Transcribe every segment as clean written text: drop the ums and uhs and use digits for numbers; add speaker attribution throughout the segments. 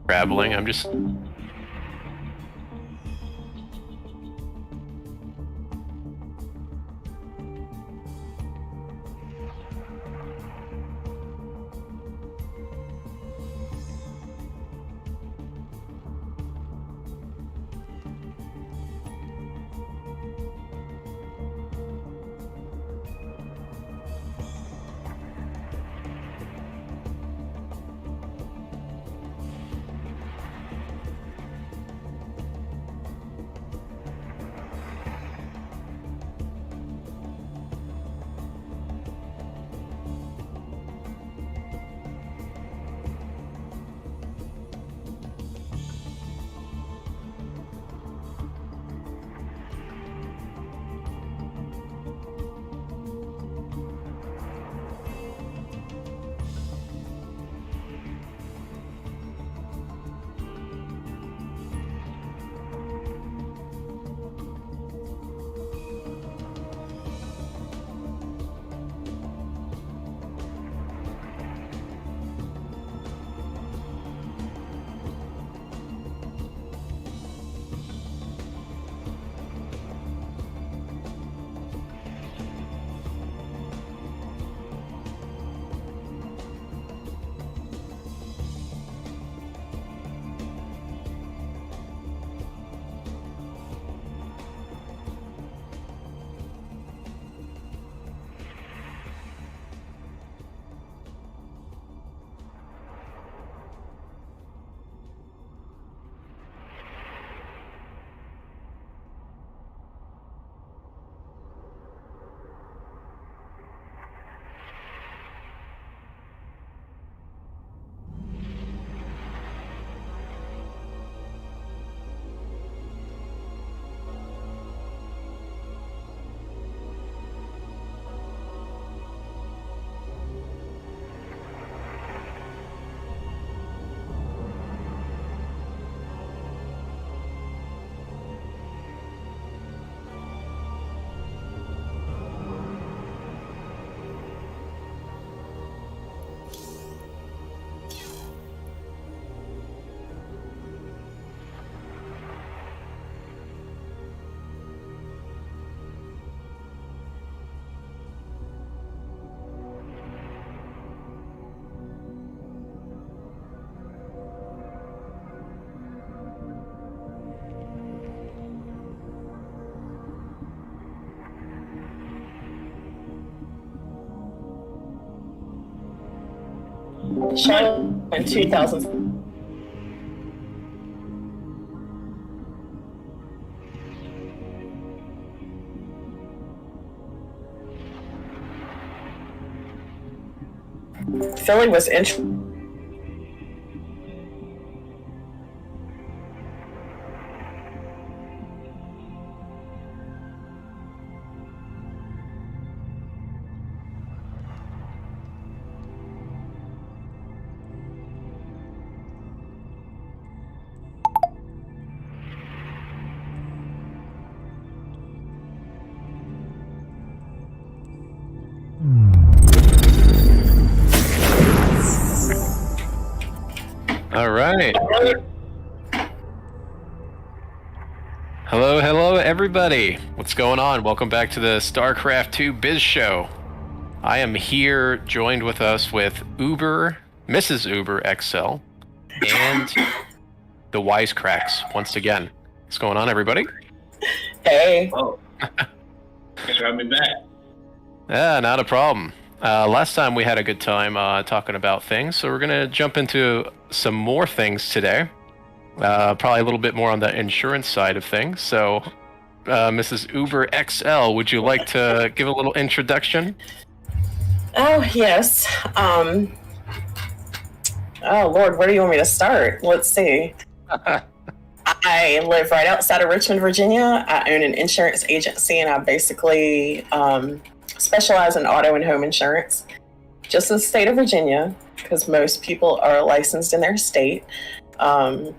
Speaker 1: traveling. I'm just...
Speaker 2: Show in 2000. Philly was
Speaker 1: All right. Hello, everybody. What's going on? Welcome back to the Starcraft 2 Biz Show. I am here, joined with us with Mrs. Uber XL, and the Wisecracks once again. What's going on, everybody?
Speaker 2: Hey.
Speaker 3: Oh. Thanks for having me back.
Speaker 1: Yeah, not a problem. Last time we had a good time talking about things, so we're going to jump into some more things today. Probably a little bit more on the insurance side of things. So, Mrs. Uber XL, would you like to give a little introduction?
Speaker 2: Oh, yes. Oh, Lord, where do you want me to start? Let's see. I live right outside of Richmond, Virginia. I own an insurance agency, and I basically specialize in auto and home insurance, just in the state of Virginia, because most people are licensed in their state. And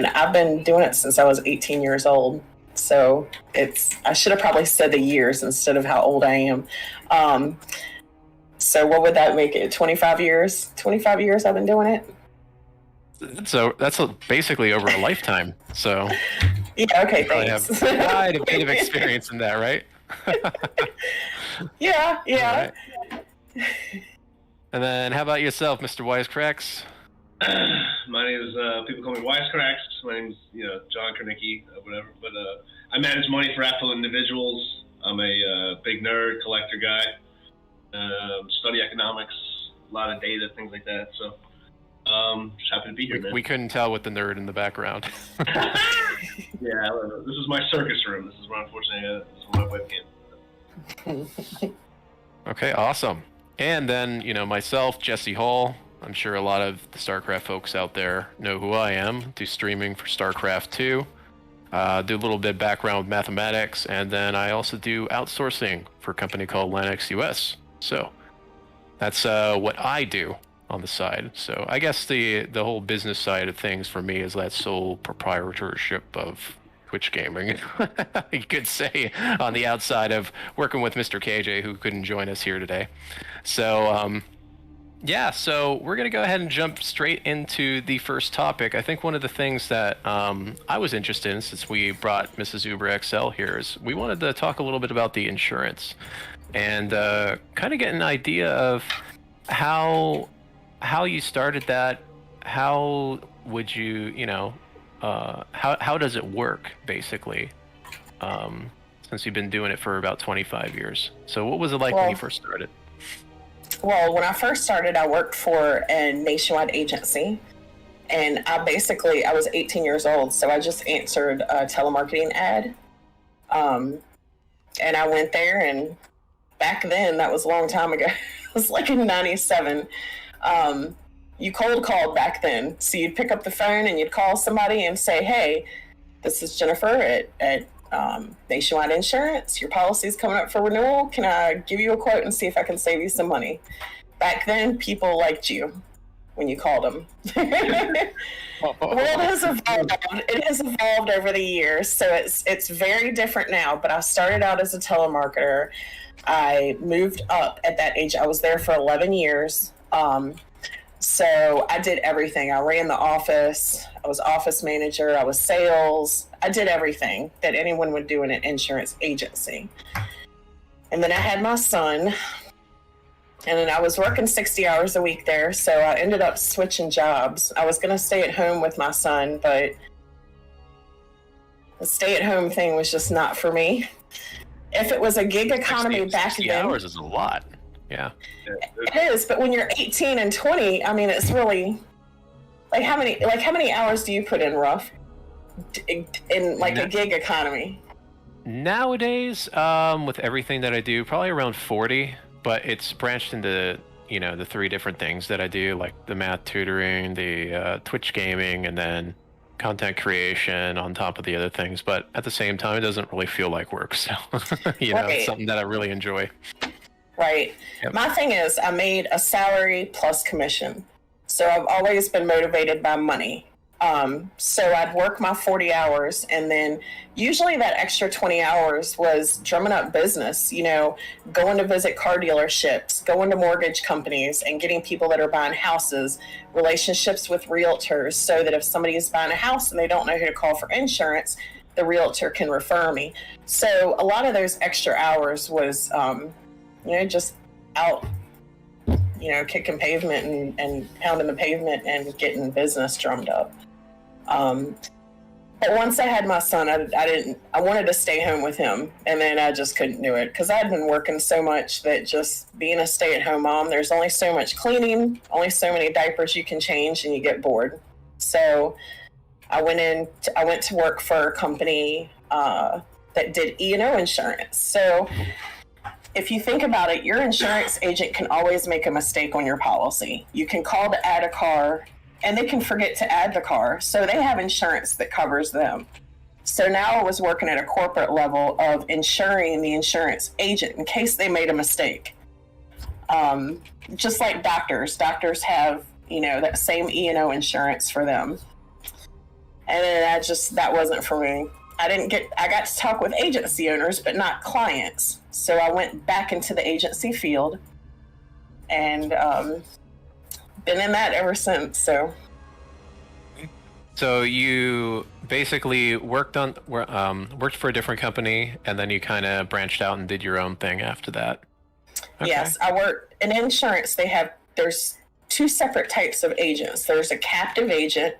Speaker 2: I've been doing it since I was 18 years old. So I should have probably said the years instead of how old I am. So what would that make it? 25 years? 25 years I've been doing it?
Speaker 1: So that's basically over a lifetime. So
Speaker 2: Yeah, okay,
Speaker 1: you probably have
Speaker 2: thanks.
Speaker 1: quite a bit of experience in that, right?
Speaker 2: Yeah, yeah.
Speaker 1: All right. And then how about yourself, Mr. Wisecracks?
Speaker 3: My name is, people call me Wisecracks. My name's, John Kernicki, whatever. But I manage money for affluent individuals. I'm a big nerd, collector guy. Study economics, a lot of data, things like that. So, just happy to be here, man.
Speaker 1: We couldn't tell with the nerd in the background.
Speaker 3: Yeah, this is my circus room. This is where, unfortunately, this is my webcam.
Speaker 1: Okay, awesome. And then, myself, Jesse Hall. I'm sure a lot of the Starcraft folks out there know who I am. Do streaming for Starcraft 2. Do a little bit of background with mathematics. And then I also do outsourcing for a company called Linux US. So that's what I do on the side. So I guess the whole business side of things for me is that sole proprietorship of Twitch gaming, you could say, on the outside of working with Mr. KJ, who couldn't join us here today. So, yeah, so we're going to go ahead and jump straight into the first topic. I think one of the things that I was interested in, since we brought Mrs. Uber XL here, is we wanted to talk a little bit about the insurance and kind of get an idea of how you started that. How would you, how does it work, basically, since you've been doing it for about 25 years? So what was it like when you first started?
Speaker 2: Well, when I first started, I worked for a nationwide agency, and I was 18 years old, so I just answered a telemarketing ad. And I went there, and back then, that was a long time ago. It was like in 97. You cold called back then. So you'd pick up the phone and you'd call somebody and say, hey, this is Jennifer at Nationwide Insurance. Your policy's coming up for renewal. Can I give you a quote and see if I can save you some money? Back then, people liked you when you called them. The world has evolved. It has evolved over the years, so it's very different now. But I started out as a telemarketer. I moved up at that age. I was there for 11 years. So I did everything. I ran the office. I was office manager. I was sales. I did everything that anyone would do in an insurance agency. And then I had my son, and then I was working 60 hours a week there. So I ended up switching jobs. I was going to stay at home with my son, but the stay-at-home thing was just not for me. If it was a gig economy
Speaker 1: 60
Speaker 2: back then,
Speaker 1: hours is a lot. Yeah,
Speaker 2: it is. But when you're 18 and 20, I mean, it's really like how many hours do you put in, Ruff, in like a gig economy?
Speaker 1: Nowadays, with everything that I do, probably around 40. But it's branched into the 3 different things that I do, like the math tutoring, the Twitch gaming, and then content creation on top of the other things. But at the same time, it doesn't really feel like work. So it's something that I really enjoy.
Speaker 2: Right. Yep. My thing is, I made a salary plus commission. So I've always been motivated by money. So I'd work my 40 hours, and then usually that extra 20 hours was drumming up business, going to visit car dealerships, going to mortgage companies and getting people that are buying houses, relationships with realtors, so that if somebody is buying a house and they don't know who to call for insurance, the realtor can refer me. So a lot of those extra hours was, just out, kicking pavement and pounding the pavement and getting business drummed up. But once I had my son, I wanted to stay home with him, and then I just couldn't do it because I'd been working so much that just being a stay-at-home mom, there's only so much cleaning, only so many diapers you can change, and you get bored. So I went to work for a company that did E&O insurance. So if you think about it, your insurance agent can always make a mistake on your policy. You can call to add a car, and they can forget to add the car. So they have insurance that covers them. So now I was working at a corporate level of insuring the insurance agent in case they made a mistake. Just like doctors. Doctors have, that same E&O insurance for them. And then that wasn't for me. I got to talk with agency owners, but not clients. So I went back into the agency field and been in that ever since. So
Speaker 1: So you basically worked for a different company, and then you kind of branched out and did your own thing after that. Okay.
Speaker 2: Yes, I work in insurance. There's two separate types of agents. There's a captive agent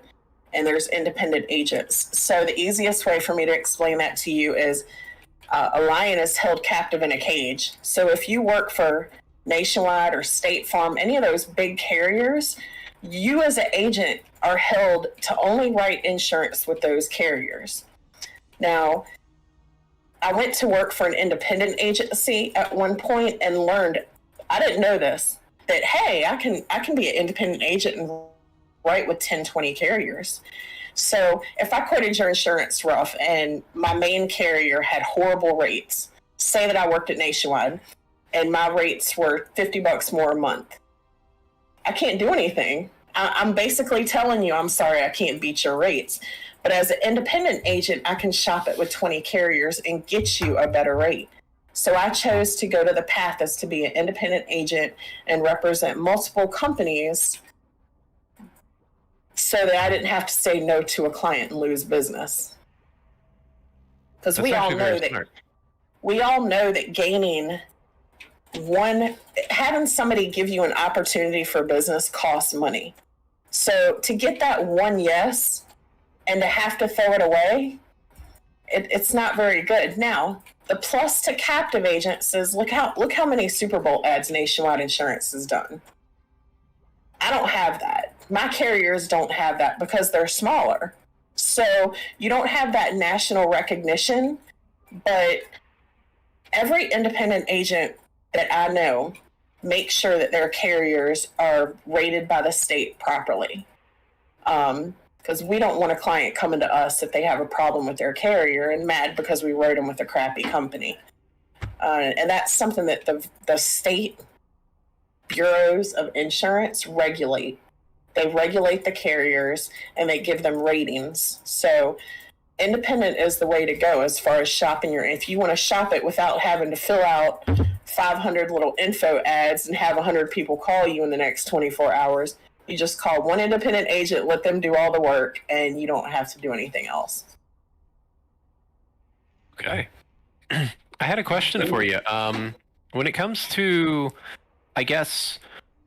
Speaker 2: and there's independent agents. So the easiest way for me to explain that to you is a lion is held captive in a cage. So if you work for Nationwide or State Farm, any of those big carriers, you as an agent are held to only write insurance with those carriers. Now, I went to work for an independent agency at one point and learned, I didn't know this, that, hey, I can be an independent agent and write with 10, 20 carriers. So if I quoted your insurance rough and my main carrier had horrible rates, say that I worked at Nationwide and my rates were $50 more a month, I can't do anything. I'm basically telling you, I'm sorry, I can't beat your rates. But as an independent agent, I can shop it with 20 carriers and get you a better rate. So I chose to go to the path as to be an independent agent and represent multiple companies so that I didn't have to say no to a client and lose business. Because we all know that having somebody give you an opportunity for business costs money. So to get that one yes and to have to throw it away, it's not very good. Now, the plus to captive agents is look how many Super Bowl ads Nationwide Insurance has done. I don't have that. My carriers don't have that because they're smaller. So you don't have that national recognition, but every independent agent that I know make sure that their carriers are rated by the state properly. Because we don't want a client coming to us if they have a problem with their carrier and mad because we wrote them with a crappy company. And that's something that the state bureaus of insurance regulate. They regulate the carriers and they give them ratings. So independent is the way to go as far as shopping if you want to shop it without having to fill out 500 little info ads and have 100 people call you in the next 24 hours. You just call one independent agent, let them do all the work, and you don't have to do anything else.
Speaker 1: Okay. I had a question for you. When it comes to, I guess,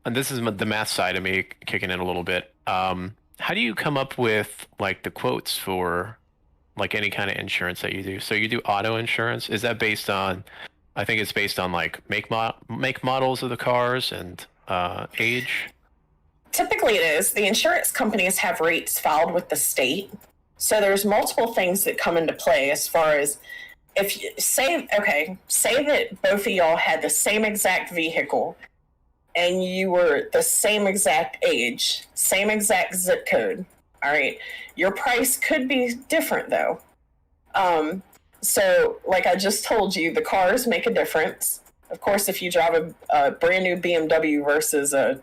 Speaker 1: and this is the math side of me kicking in a little bit, how do you come up with like the quotes for like any kind of insurance that you do? So you do auto insurance. Is that based on, I think it's based on like make models of the cars and age?
Speaker 2: Typically it is. The insurance companies have rates filed with the state. So there's multiple things that come into play as far as if you say that both of y'all had the same exact vehicle and you were the same exact age, same exact zip code. All right. Your price could be different though. So like I just told you, the cars make a difference. Of course, if you drive a brand new BMW versus a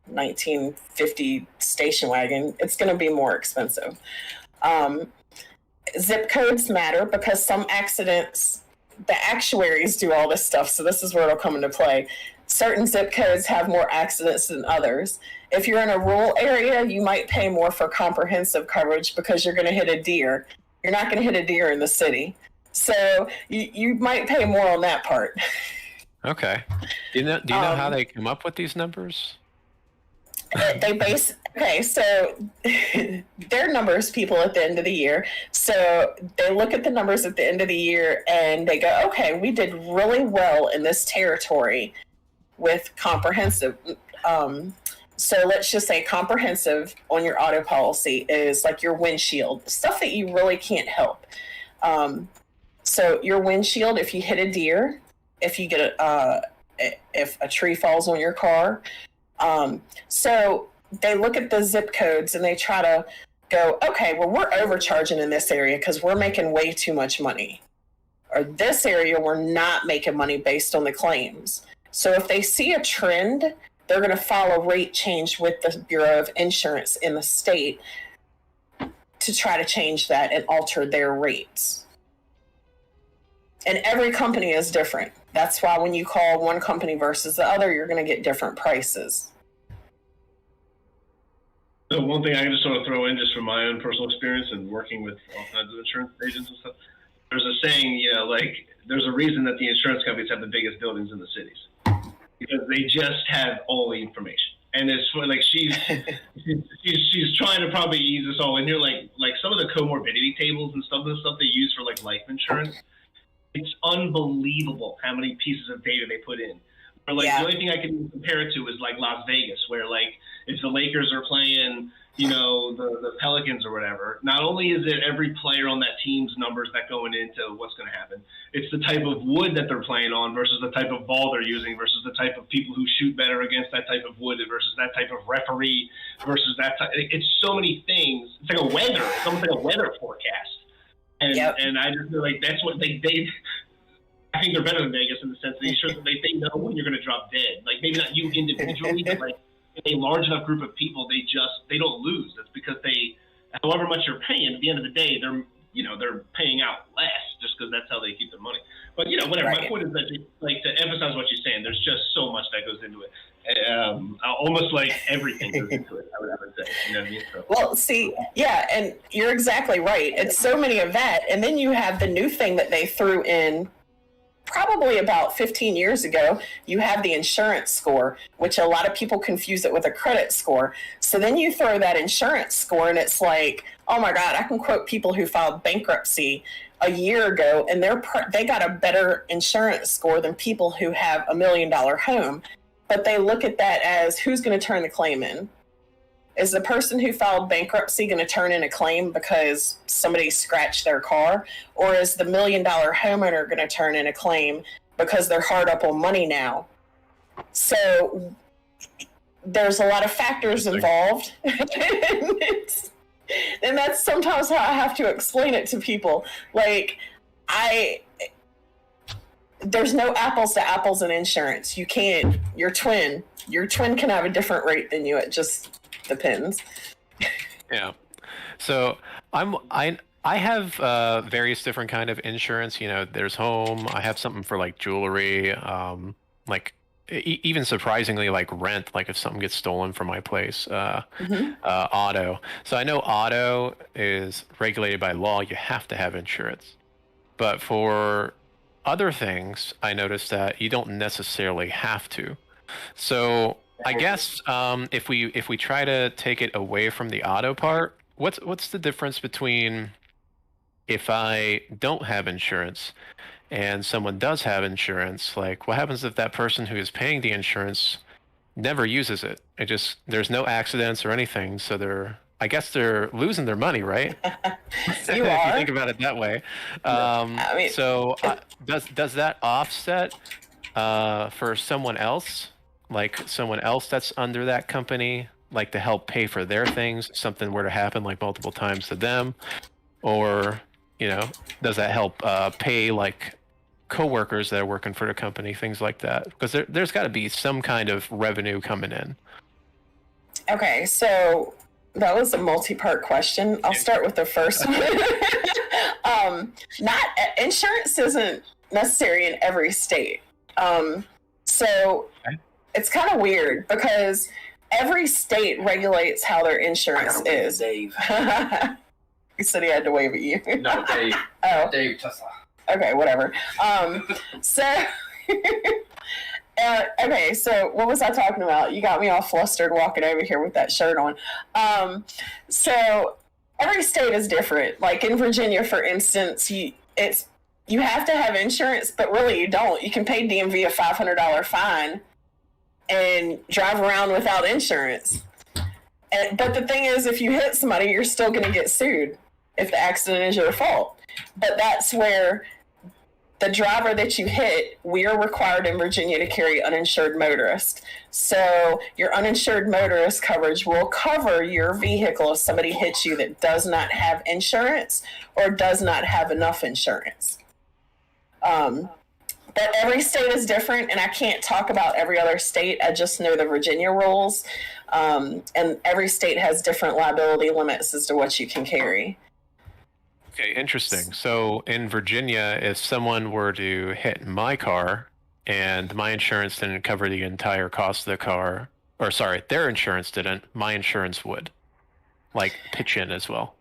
Speaker 2: 1950 station wagon, it's going to be more expensive. Zip codes matter because some accidents, the actuaries do all this stuff. So this is where it'll come into play. Certain zip codes have more accidents than others. If you're in a rural area, you might pay more for comprehensive coverage because you're going to hit a deer. You're not going to hit a deer in the city. So you might pay more on that part.
Speaker 1: Okay. Do you know how they come up with these numbers?
Speaker 2: So they're numbers people at the end of the year. So they look at the numbers at the end of the year and they go, okay, we did really well in this territory with comprehensive. So let's just say comprehensive on your auto policy is like your windshield, stuff that you really can't help. So your windshield, if you hit a deer, if you get if a tree falls on your car. So they look at the zip codes and they try to go, okay, well, we're overcharging in this area because we're making way too much money. Or this area, we're not making money based on the claims. So if they see a trend, they're going to file a rate change with the Bureau of Insurance in the state to try to change that and alter their rates. And every company is different. That's why when you call one company versus the other, you're going to get different prices.
Speaker 3: So one thing I can just sort of throw in just from my own personal experience and working with all kinds of insurance agents and stuff, there's a saying, like there's a reason that the insurance companies have the biggest buildings in the cities because they just have all the information. And it's like she's trying to probably ease us all in here, like some of the comorbidity tables and stuff they use for like life insurance. It's unbelievable how many pieces of data they put in. Or like the only thing I can compare it to is like Las Vegas, where like if the Lakers are playing, the Pelicans or whatever, not only is it every player on that team's numbers that going into what's going to happen, it's the type of wood that they're playing on versus the type of ball they're using versus the type of people who shoot better against that type of wood versus that type of referee versus that type. It's so many things. It's like it's almost like a weather forecast. And I just feel like that's what they I think they're better than Vegas in the sense that they know when you're going to drop dead. Like maybe not you individually, but like a large enough group of people, they don't lose. That's because however much you're paying, at the end of the day, they're paying out less just because that's how they keep their money. But whatever. Right. My point is that to emphasize what you're saying, there's just so much that goes into it. Almost like everything goes into it, I would say. You know what I mean? So.
Speaker 2: Well, see, and you're exactly right. It's so many of that, and then you have the new thing that they threw in. Probably about 15 years ago, you have the insurance score, which a lot of people confuse it with a credit score. So then you throw that insurance score and it's like, oh my God, I can quote people who filed bankruptcy a year ago and they got a better insurance score than people who have $1 million home. But they look at that as who's going to turn the claim in? Is the person who filed bankruptcy going to turn in a claim because somebody scratched their car? Or is the $1 million homeowner going to turn in a claim because they're hard up on money now? So there's a lot of factors involved. And that's sometimes how I have to explain it to people. Like, there's no apples to apples in insurance. You can't. Your twin can have a different rate than you. It just depends.
Speaker 1: Yeah. So I have various different kind of insurance. There's home. I have something for like jewelry, like even surprisingly like rent, like if something gets stolen from my place, auto. So I know auto is regulated by law. You have to have insurance. But for other things, I noticed that you don't necessarily have to. So I guess if we try to take it away from the auto part, what's the difference between if I don't have insurance and someone does have insurance? Like, what happens if that person who is paying the insurance never uses it? There's no accidents or anything, so I guess they're losing their money, right? If you think about it that way. So does that offset for someone else? Like someone else that's under that company, like to help pay for their things, something were to happen like multiple times to them, or does that help pay like coworkers that are working for the company, things like that? Because there's got to be some kind of revenue coming in.
Speaker 2: Okay, so that was a multi-part question. I'll start with the first one. Insurance isn't necessary in every state. It's kind of weird because every state regulates how their insurance is. Dave. He said he had to wave at you.
Speaker 4: No, Dave.
Speaker 2: Oh.
Speaker 4: Dave Tesla.
Speaker 2: Okay, whatever. Okay, so what was I talking about? You got me all flustered walking over here with that shirt on. So every state is different. Like in Virginia, for instance, you have to have insurance, but really you don't. You can pay DMV a $500 fine and drive around without insurance. But the thing is, if you hit somebody, you're still going to get sued if the accident is your fault. But that's where the driver that you hit, we are required in Virginia to carry uninsured motorist. So your uninsured motorist coverage will cover your vehicle if somebody hits you that does not have insurance or does not have enough insurance. But every state is different, and I can't talk about every other state. I just know the Virginia rules, and every state has different liability limits as to what you can carry.
Speaker 1: Okay, interesting. So in Virginia, if someone were to hit my car and my insurance didn't cover the entire cost of the car, or sorry, their insurance didn't, my insurance would. like pitch in as well?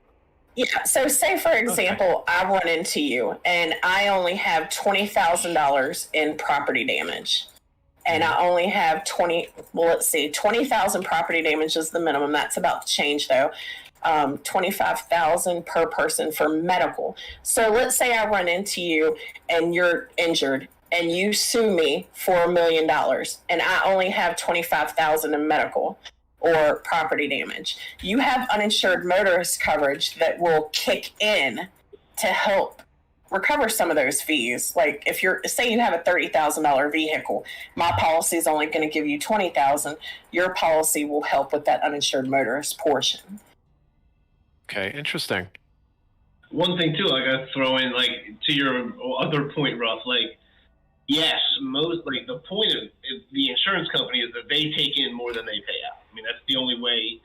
Speaker 2: Yeah. So say for example, I run into you and I only have $20,000 in property damage. And I only have 20,000 property damage is the minimum. That's about to change though. 25,000 per person for medical. So let's say I run into you and you're injured and you sue me for $1 million and I only have 25,000 in medical or property damage. You have uninsured motorist coverage that will kick in to help recover some of those fees. Like if you're, say you have a $30,000 vehicle, my policy is only going to give you 20,000. Your policy will help with that uninsured motorist portion.
Speaker 1: Okay, interesting.
Speaker 3: One thing too, I got to throw in, like, to your other point, Ruff, like, yes, most, like, the point of the insurance company is that they take in more than they pay out. I mean, that's the only way.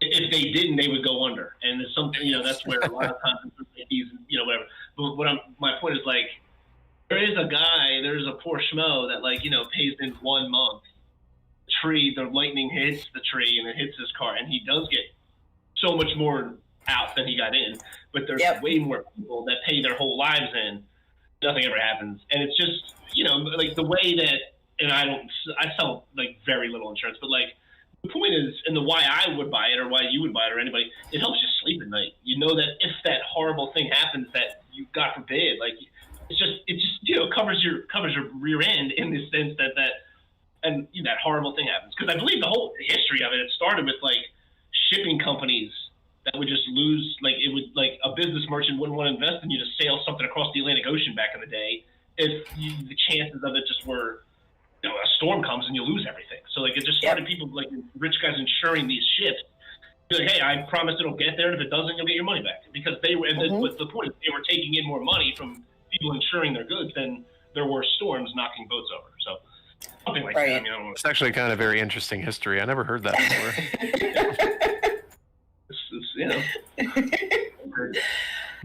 Speaker 3: If they didn't, they would go under. And it's something, you know, that's where a lot of times these, you know, whatever. But my point is, like, there's a poor schmo that, like, you know, pays in 1 month. The lightning hits the tree and it hits his car, and he does get so much more out than he got in. But there's way more people that pay their whole lives in. Nothing ever happens. And it's just, you know, like the way that, and I sell like very little insurance, but like the point is, and the why I would buy it or why you would buy it or anybody, it helps you sleep at night. You know that if that horrible thing happens that you, God forbid, like it just, you know, covers your rear end in the sense that and you know, that horrible thing happens. Because I believe the whole history of it started with like shipping companies that would just lose, like it would, like a business merchant wouldn't want to invest in you to sail something across the Atlantic Ocean back in the day if the chances of it just were, you know, a storm comes and you lose everything. So like it just started people like rich guys insuring these ships. Be like, hey, I promise it'll get there, and if it doesn't, you'll get your money back. Because they were, but the point is, they were taking in more money from people insuring their goods than there were storms knocking boats over. So something like that. I mean, I don't know.
Speaker 1: It's actually kind of very interesting history. I never heard that before.
Speaker 3: You know.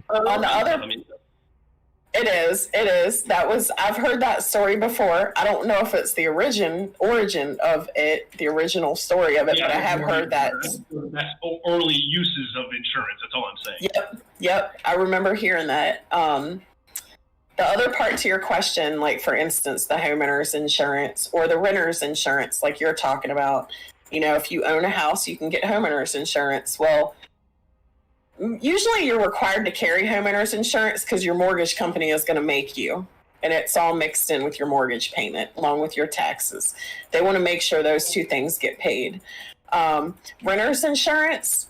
Speaker 2: On the other, it is. I've heard that story before. I don't know if it's the origin of it, the original story of it, but I have heard that.
Speaker 3: That's early uses of insurance. That's all I'm saying.
Speaker 2: Yep. I remember hearing that. The other part to your question, like for instance, the homeowner's insurance or the renter's insurance, like you're talking about, you know, if you own a house, you can get homeowner's insurance. Well, usually you're required to carry homeowner's insurance because your mortgage company is going to make you, and it's all mixed in with your mortgage payment along with your taxes. They want to make sure those two things get paid. Renter's insurance,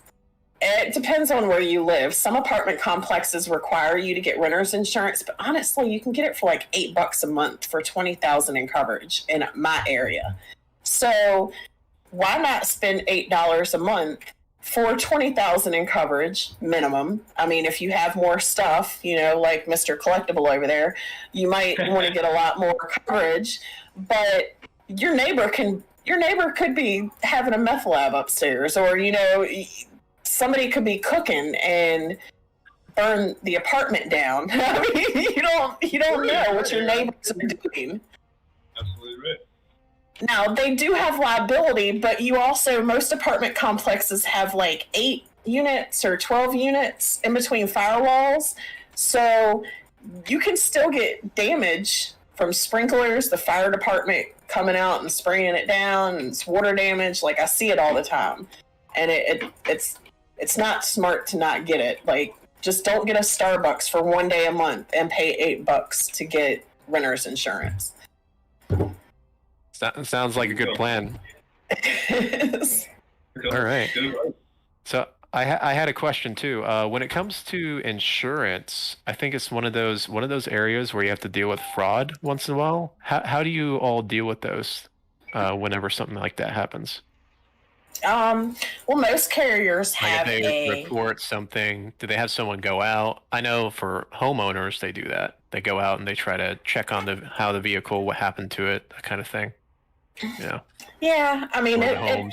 Speaker 2: it depends on where you live. Some apartment complexes require you to get renter's insurance, but honestly, you can get it for like $8 a month for $20,000 in coverage in my area. So why not spend $8 a month for $20,000 in coverage minimum? I mean, if you have more stuff, you know, like Mr. Collectible over there, you might want to get a lot more coverage, but your neighbor could be having a meth lab upstairs, or, you know, somebody could be cooking and burn the apartment down. I mean, you don't know what your neighbors are doing.
Speaker 3: Absolutely right.
Speaker 2: Now, they do have liability, but most apartment complexes have like 8 units or 12 units in between firewalls. So you can still get damage from sprinklers, the fire department coming out and spraying it down, and it's water damage. Like, I see it all the time. And it's not smart to not get it. Like, just don't get a Starbucks for 1 day a month and pay $8 to get renter's insurance.
Speaker 1: Sounds like a good plan. All right. So I had a question too. When it comes to insurance, I think it's one of those areas where you have to deal with fraud once in a while. How do you all deal with those whenever something like that happens?
Speaker 2: Well, most carriers have
Speaker 1: if they report something, do they have someone go out? I know for homeowners, they do that. They go out and they try to check on how the vehicle, what happened to it, that kind of thing. Yeah. Yeah, I mean,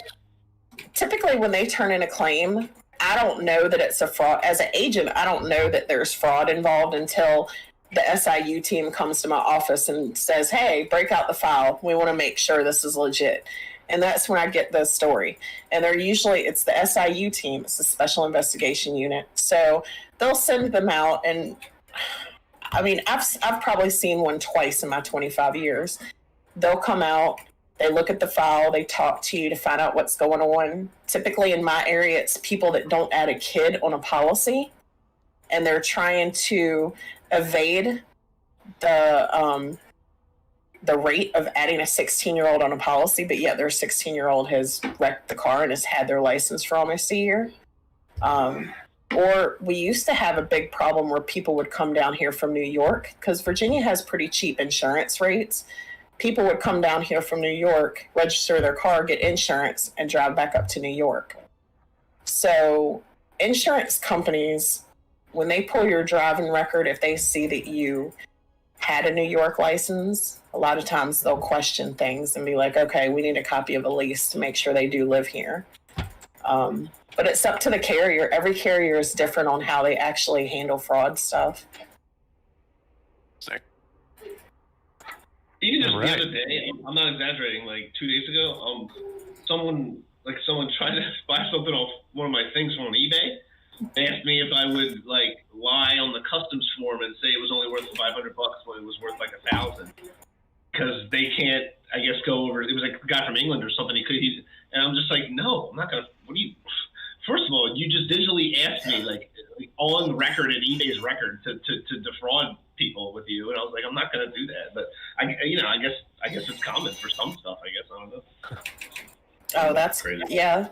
Speaker 2: typically when they turn in a claim, I don't know that it's a fraud. As an agent, I don't know that there's fraud involved until the SIU team comes to my office and says, hey, break out the file. We want to make sure this is legit. And that's when I get the story. And they're usually, it's the SIU team, it's the Special Investigation Unit. So they'll send them out. And I mean, I've probably seen one twice in my 25 years. They'll come out, they look at the file, they talk to you to find out what's going on. Typically in my area, it's people that don't add a kid on a policy, and they're trying to evade the rate of adding a 16-year-old on a policy, but yet their 16-year-old has wrecked the car and has had their license for almost a year. Or we used to have a big problem where people would come down here from New York, because Virginia has pretty cheap insurance rates. People would come down here from New York, register their car, get insurance, and drive back up to New York. So insurance companies, when they pull your driving record, if they see that you had a New York license, a lot of times they'll question things and be like, okay, we need a copy of a lease to make sure they do live here. But it's up to the carrier. Every carrier is different on how they actually handle fraud stuff.
Speaker 1: Sick.
Speaker 3: Even just the other day, I'm not exaggerating, like 2 days ago, someone tried to buy something off one of my things from on eBay. They asked me if I would like lie on the customs form and say it was only worth $500 when it was worth like $1,000, because they can't, I guess, go over. It was like a guy from England or something. And I'm just like, no, I'm not gonna. What do you? First of all, you just digitally asked me like on record in eBay's record to defraud people with you, and I was like, I'm not gonna do that. But I guess it's common for some stuff. I guess I don't know.
Speaker 2: Oh, that's crazy. Yeah.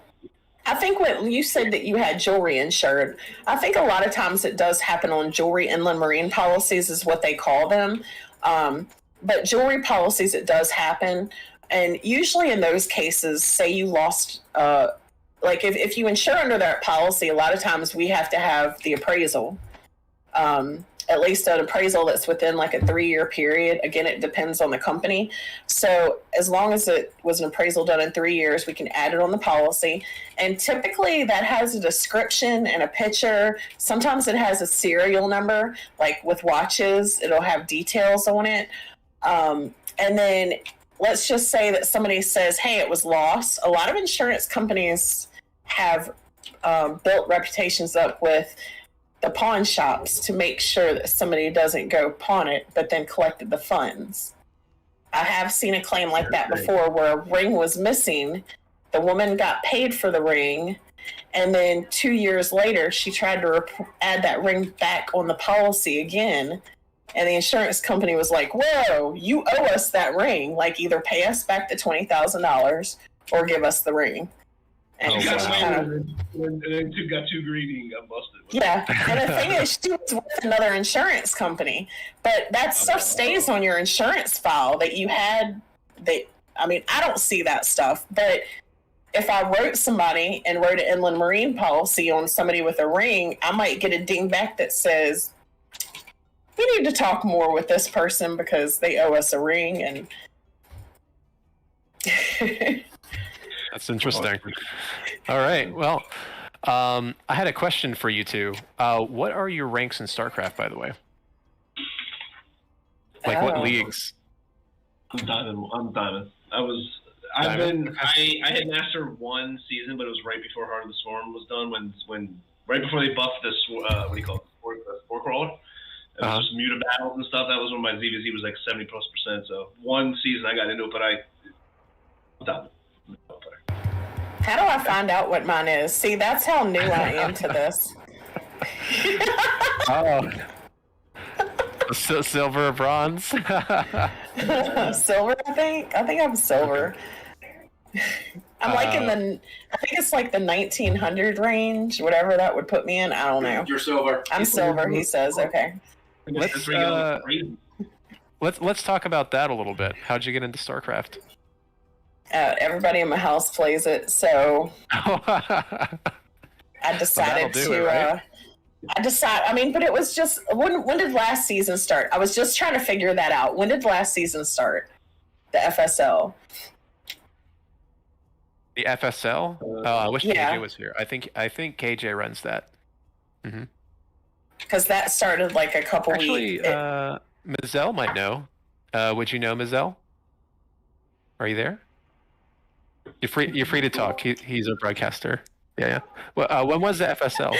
Speaker 2: I think when you said that you had jewelry insured, I think a lot of times it does happen on jewelry inland marine policies is what they call them. But jewelry policies, it does happen. And usually in those cases, say you lost, like if you insure under that policy, a lot of times we have to have the appraisal. At least an appraisal that's within like a 3-year period. Again, it depends on the company. So as long as it was an appraisal done in 3 years, we can add it on the policy. And typically that has a description and a picture. Sometimes it has a serial number, like with watches, it'll have details on it. And then let's just say that somebody says, hey, it was lost. A lot of insurance companies have built reputations up with the pawn shops to make sure that somebody doesn't go pawn it, but then collected the funds. I have seen a claim like that before where a ring was missing. The woman got paid for the ring, and then 2 years later, she tried to add that ring back on the policy again. And the insurance company was like, whoa, you owe us that ring. Like, either pay us back the $20,000 or give us the ring. And
Speaker 3: then got too greedy and got busted.
Speaker 2: Yeah, and the thing is, she was with another insurance company, but that stuff stays on your insurance file that you had. I mean, I don't see that stuff, but if I wrote somebody and wrote an inland marine policy on somebody with a ring, I might get a ding back that says, we need to talk more with this person because they owe us a ring. And
Speaker 1: that's interesting. All right. Well, I had a question for you two. What are your ranks in Starcraft, by the way? Like what leagues?
Speaker 3: I'm diamond. I had Master 1 season, but it was right before Heart of the Swarm was done. When right before they buffed this, what do you call it? Spore crawler. It was just muta battles and stuff. That was when my ZVZ was like 70+%. So 1 season I got into it, but I'm done.
Speaker 2: How do I find out what mine is? See, that's how new I am to this.
Speaker 1: Oh. Silver or bronze?
Speaker 2: Silver, I think. I think I'm silver. I'm like I think it's like the 1900 range, whatever that would put me in. I don't know.
Speaker 4: You're silver.
Speaker 2: I'm silver, he says. Okay.
Speaker 1: Let's talk about that a little bit. How'd you get into Starcraft?
Speaker 2: Everybody in my house plays it, so I decided but it was just, when did last season start? I was just trying to figure that out. When did last season start? The FSL.
Speaker 1: The FSL? I wish KJ was here. I think KJ runs that. Mm-hmm.
Speaker 2: Because that started like a couple weeks.
Speaker 1: Actually, Mizelle might know. Would you know Mizelle? Are you there? You're free to talk. He's a broadcaster. Yeah, yeah. Well, when was the FSL?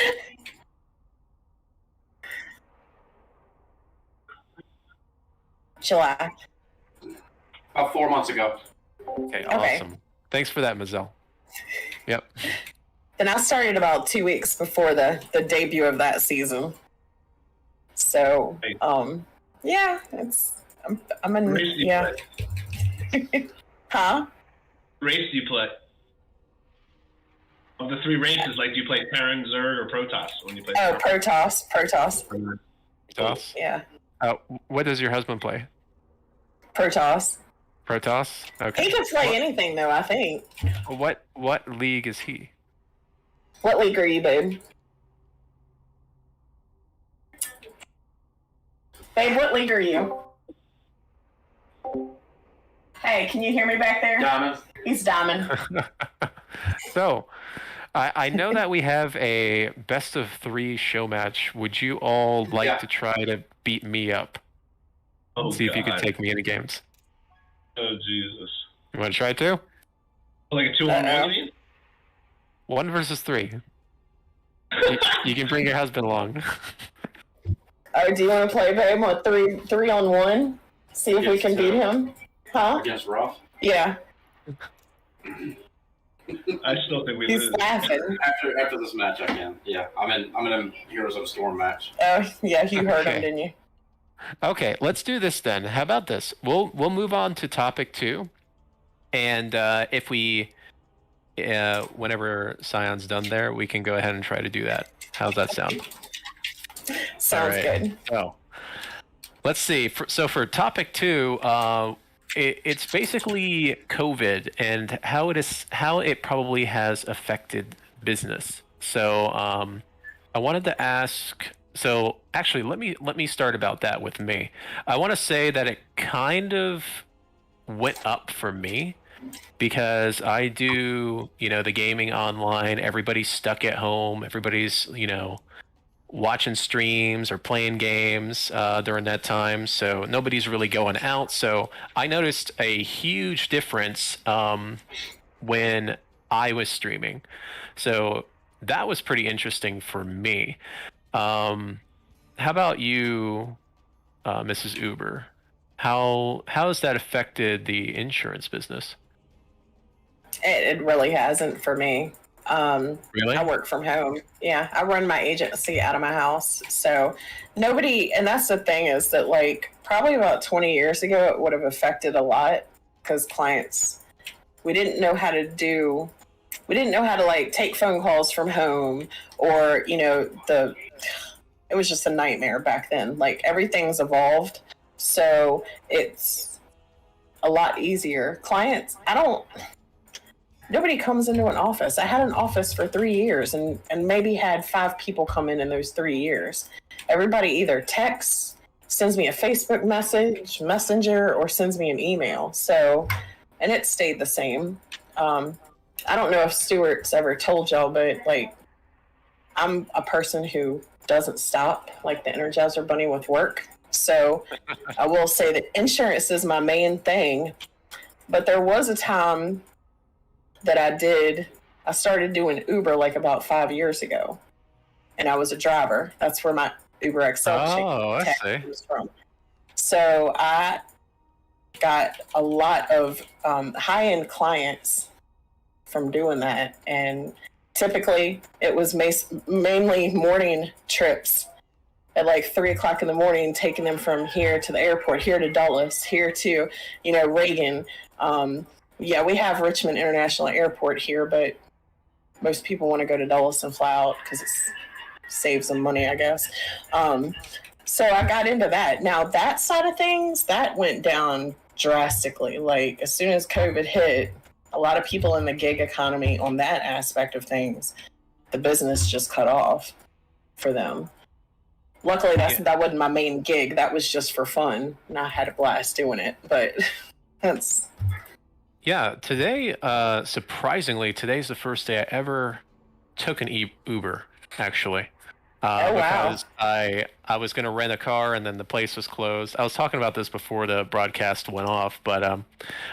Speaker 2: July.
Speaker 4: About 4 months ago.
Speaker 1: Okay, awesome. Thanks for that, Mazel. Yep.
Speaker 2: Then I started about 2 weeks before the debut of that season. So, yeah, I'm in,
Speaker 3: Race do you
Speaker 2: yeah.
Speaker 3: play?
Speaker 2: Huh?
Speaker 3: Race do you play? Of the 3 races, like, do you play Terran, Zerg, or Protoss when you play?
Speaker 2: Oh, Protoss.
Speaker 1: Protoss?
Speaker 2: Yeah.
Speaker 1: What does your husband play?
Speaker 2: Protoss.
Speaker 1: Protoss? Okay.
Speaker 2: He can play anything, though, I think.
Speaker 1: What league is he?
Speaker 2: What league are you, babe? Babe, what league are you? Hey, can you hear me back there?
Speaker 4: Diamond.
Speaker 2: He's Diamond.
Speaker 1: So, I know that we have a best of 3 show match. Would you all like to try to beat me up?
Speaker 3: Oh,
Speaker 1: See if you could
Speaker 3: God.
Speaker 1: take me into games.
Speaker 3: Oh, Jesus.
Speaker 1: You want to try it too?
Speaker 3: Like a 2-on-1, you mean?
Speaker 1: 1 versus 3. You can bring your husband along.
Speaker 2: Oh, do you want to play, babe, with 3-on-1? See if we can beat him? Huh?
Speaker 4: Against Ruff.
Speaker 2: Yeah.
Speaker 3: I still think we
Speaker 2: He's
Speaker 3: lose.
Speaker 2: laughing.
Speaker 4: After this match, I can. Yeah, I'm in a Heroes of the Storm match.
Speaker 2: Oh, yeah, you heard
Speaker 1: Okay.
Speaker 2: him, didn't you?
Speaker 1: Okay, let's do this then. How about this? We'll move on to topic 2, and if we, whenever Scion's done there, we can go ahead and try to do that. How's that sound?
Speaker 2: Sounds
Speaker 1: All right.
Speaker 2: good.
Speaker 1: So, let's see. So for topic 2, it's basically COVID and how it probably has affected business. So I wanted to ask. So actually, let me start about that with me. I want to say that it kind of went up for me because I do, the gaming online. Everybody's stuck at home. Everybody's, watching streams or playing games during that time. So nobody's really going out. So I noticed a huge difference when I was streaming. So that was pretty interesting for me. How about you, Mrs. Uber? How has that affected the insurance business?
Speaker 2: It really hasn't for me.
Speaker 1: Really?
Speaker 2: I work from home. Yeah, I run my agency out of my house. So nobody, and that's the thing is that like probably about 20 years ago, it would have affected a lot because clients, we didn't know how to like take phone calls from home or, it was just a nightmare back then. Like everything's evolved. So it's a lot easier. Clients, nobody comes into an office. I had an office for 3 years and maybe had 5 people come in those 3 years. Everybody either texts, sends me a Facebook message, messenger, or sends me an email. So, and it stayed the same. I don't know if Stuart's ever told y'all, but like, I'm a person who doesn't stop like the Energizer Bunny with work. So I will say that insurance is my main thing. But there was a time that I started doing Uber like about 5 years ago. And I was a driver. That's where my Uber XL
Speaker 1: I see.
Speaker 2: was from. So I got a lot of high-end clients from doing that. And typically it was mainly morning trips at like 3 o'clock in the morning, taking them from here to the airport, here to Dulles, here to, Reagan. Yeah, we have Richmond International Airport here, but most people want to go to Dulles and fly out because it saves them money, I guess. So I got into that. Now, that side of things, that went down drastically. Like, as soon as COVID hit, a lot of people in the gig economy on that aspect of things, the business just cut off for them. Luckily, that wasn't my main gig. That was just for fun, and I had a blast doing it. But that's...
Speaker 1: Yeah, today, surprisingly, today's the first day I ever took an Uber, actually.
Speaker 2: Oh, wow.
Speaker 1: Because I was going to rent a car and then the place was closed. I was talking about this before the broadcast went off, but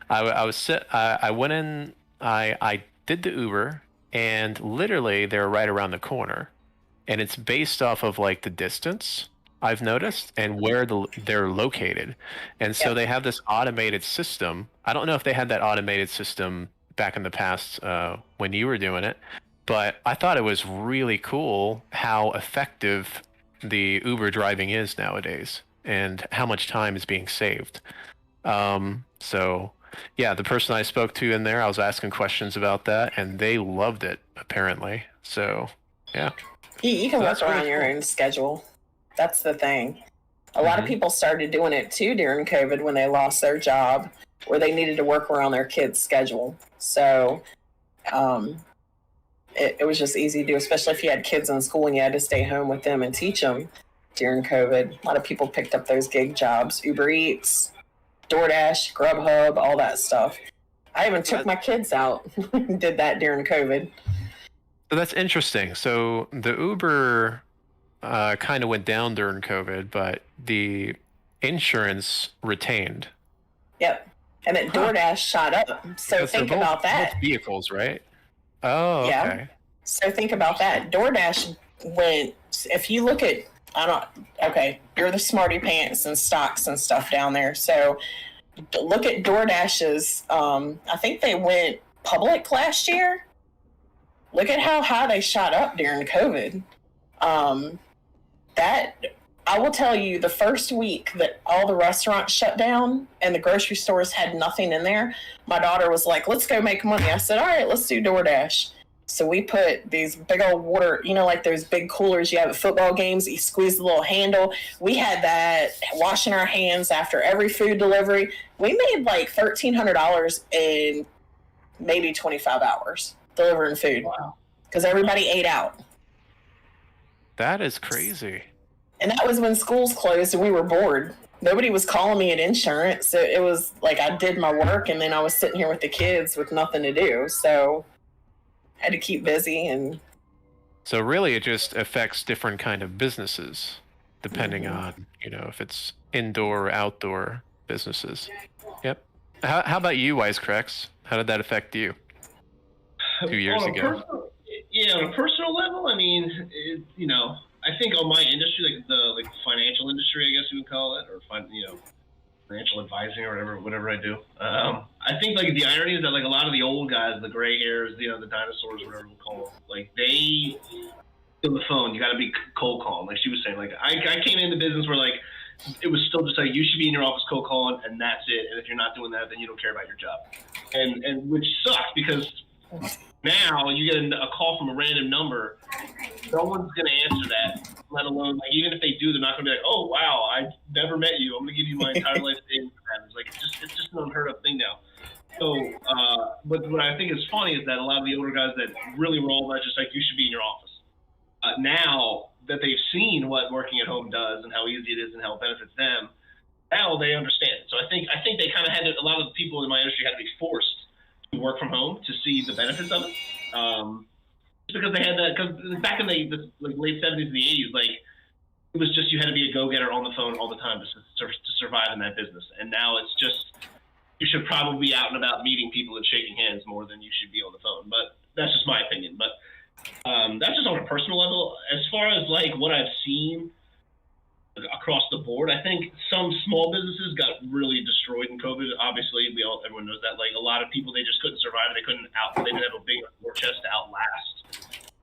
Speaker 1: I went in I did the Uber, and literally they're right around the corner, and it's based off of like the distance I've noticed and where they're located, and so they have this automated system. I don't know if they had that automated system back in the past when you were doing it, but I thought it was really cool how effective the Uber driving is nowadays and how much time is being saved. So yeah, the person I spoke to in there, I was asking questions about that, and they loved it apparently. So yeah,
Speaker 2: You can
Speaker 1: So
Speaker 2: work
Speaker 1: that's really
Speaker 2: around your
Speaker 1: cool.
Speaker 2: own schedule. That's the thing. A lot of people started doing it too during COVID when they lost their job, where they needed to work around their kids' schedule. So it was just easy to do, especially if you had kids in school and you had to stay home with them and teach them during COVID. A lot of people picked up those gig jobs, Uber Eats, DoorDash, Grubhub, all that stuff. I even took my kids out and did that during COVID.
Speaker 1: So that's interesting. So the Uber kind of went down during COVID, but the insurance retained.
Speaker 2: Yep. And then DoorDash shot up. So
Speaker 1: Because they're
Speaker 2: think about that.
Speaker 1: both vehicles, right? Oh,
Speaker 2: Yeah.
Speaker 1: okay.
Speaker 2: So think about that. DoorDash went, if you look at, you're the smarty pants and stocks and stuff down there. So look at DoorDash's, I think they went public last year. Look at how high they shot up during COVID. That, I will tell you, the first week that all the restaurants shut down and the grocery stores had nothing in there, my daughter was like, let's go make money. I said, all right, let's do DoorDash. So we put these big old water, like those big coolers you have at football games, you squeeze the little handle. We had that, washing our hands after every food delivery. We made like $1,300 in maybe 25 hours delivering food.
Speaker 4: Wow.
Speaker 2: Because everybody ate out.
Speaker 1: That is crazy.
Speaker 2: And that was when schools closed and we were bored. Nobody was calling me at insurance. So it was like I did my work and then I was sitting here with the kids with nothing to do. So I had to keep busy. And
Speaker 1: So really, it just affects different kind of businesses, depending on if it's indoor or outdoor businesses. Yep. How about you, Wisecracks? How did that affect you 2 years ago?
Speaker 3: On a personal level, I mean, I think on my industry, like the financial industry, I guess you would call it, or financial advising or whatever I do. I think like the irony is that like a lot of the old guys, the gray hairs, the dinosaurs, whatever we'll call them, like they on the phone, you got to be cold calling. Like she was saying, like I came into business where like it was still just like you should be in your office cold calling and that's it. And if you're not doing that, then you don't care about your job. And which sucks because now you get a call from a random number. No one's going to answer that, let alone, like, even if they do, they're not going to be like, oh, wow, I never met you. I'm going to give you my entire life savings. Like, it's just an unheard of thing now. So, but what I think is funny is that a lot of the older guys that really were all about just like, you should be in your office. Now that they've seen what working at home does and how easy it is and how it benefits them, now they understand. So I think they kind of had to, a lot of the people in my industry had to be forced to work from home to see the benefits of it. Just because they had that, because back in the late 70s and the 80s, like it was just you had to be a go-getter on the phone all the time to survive in that business. And now it's just you should probably be out and about meeting people and shaking hands more than you should be on the phone. But that's just my opinion. But that's just on a personal level. As far as like what I've seen across the board, I think some small businesses got really destroyed in COVID. Obviously, everyone knows that. Like a lot of people, they just couldn't survive. They didn't have a big war chest to outlast.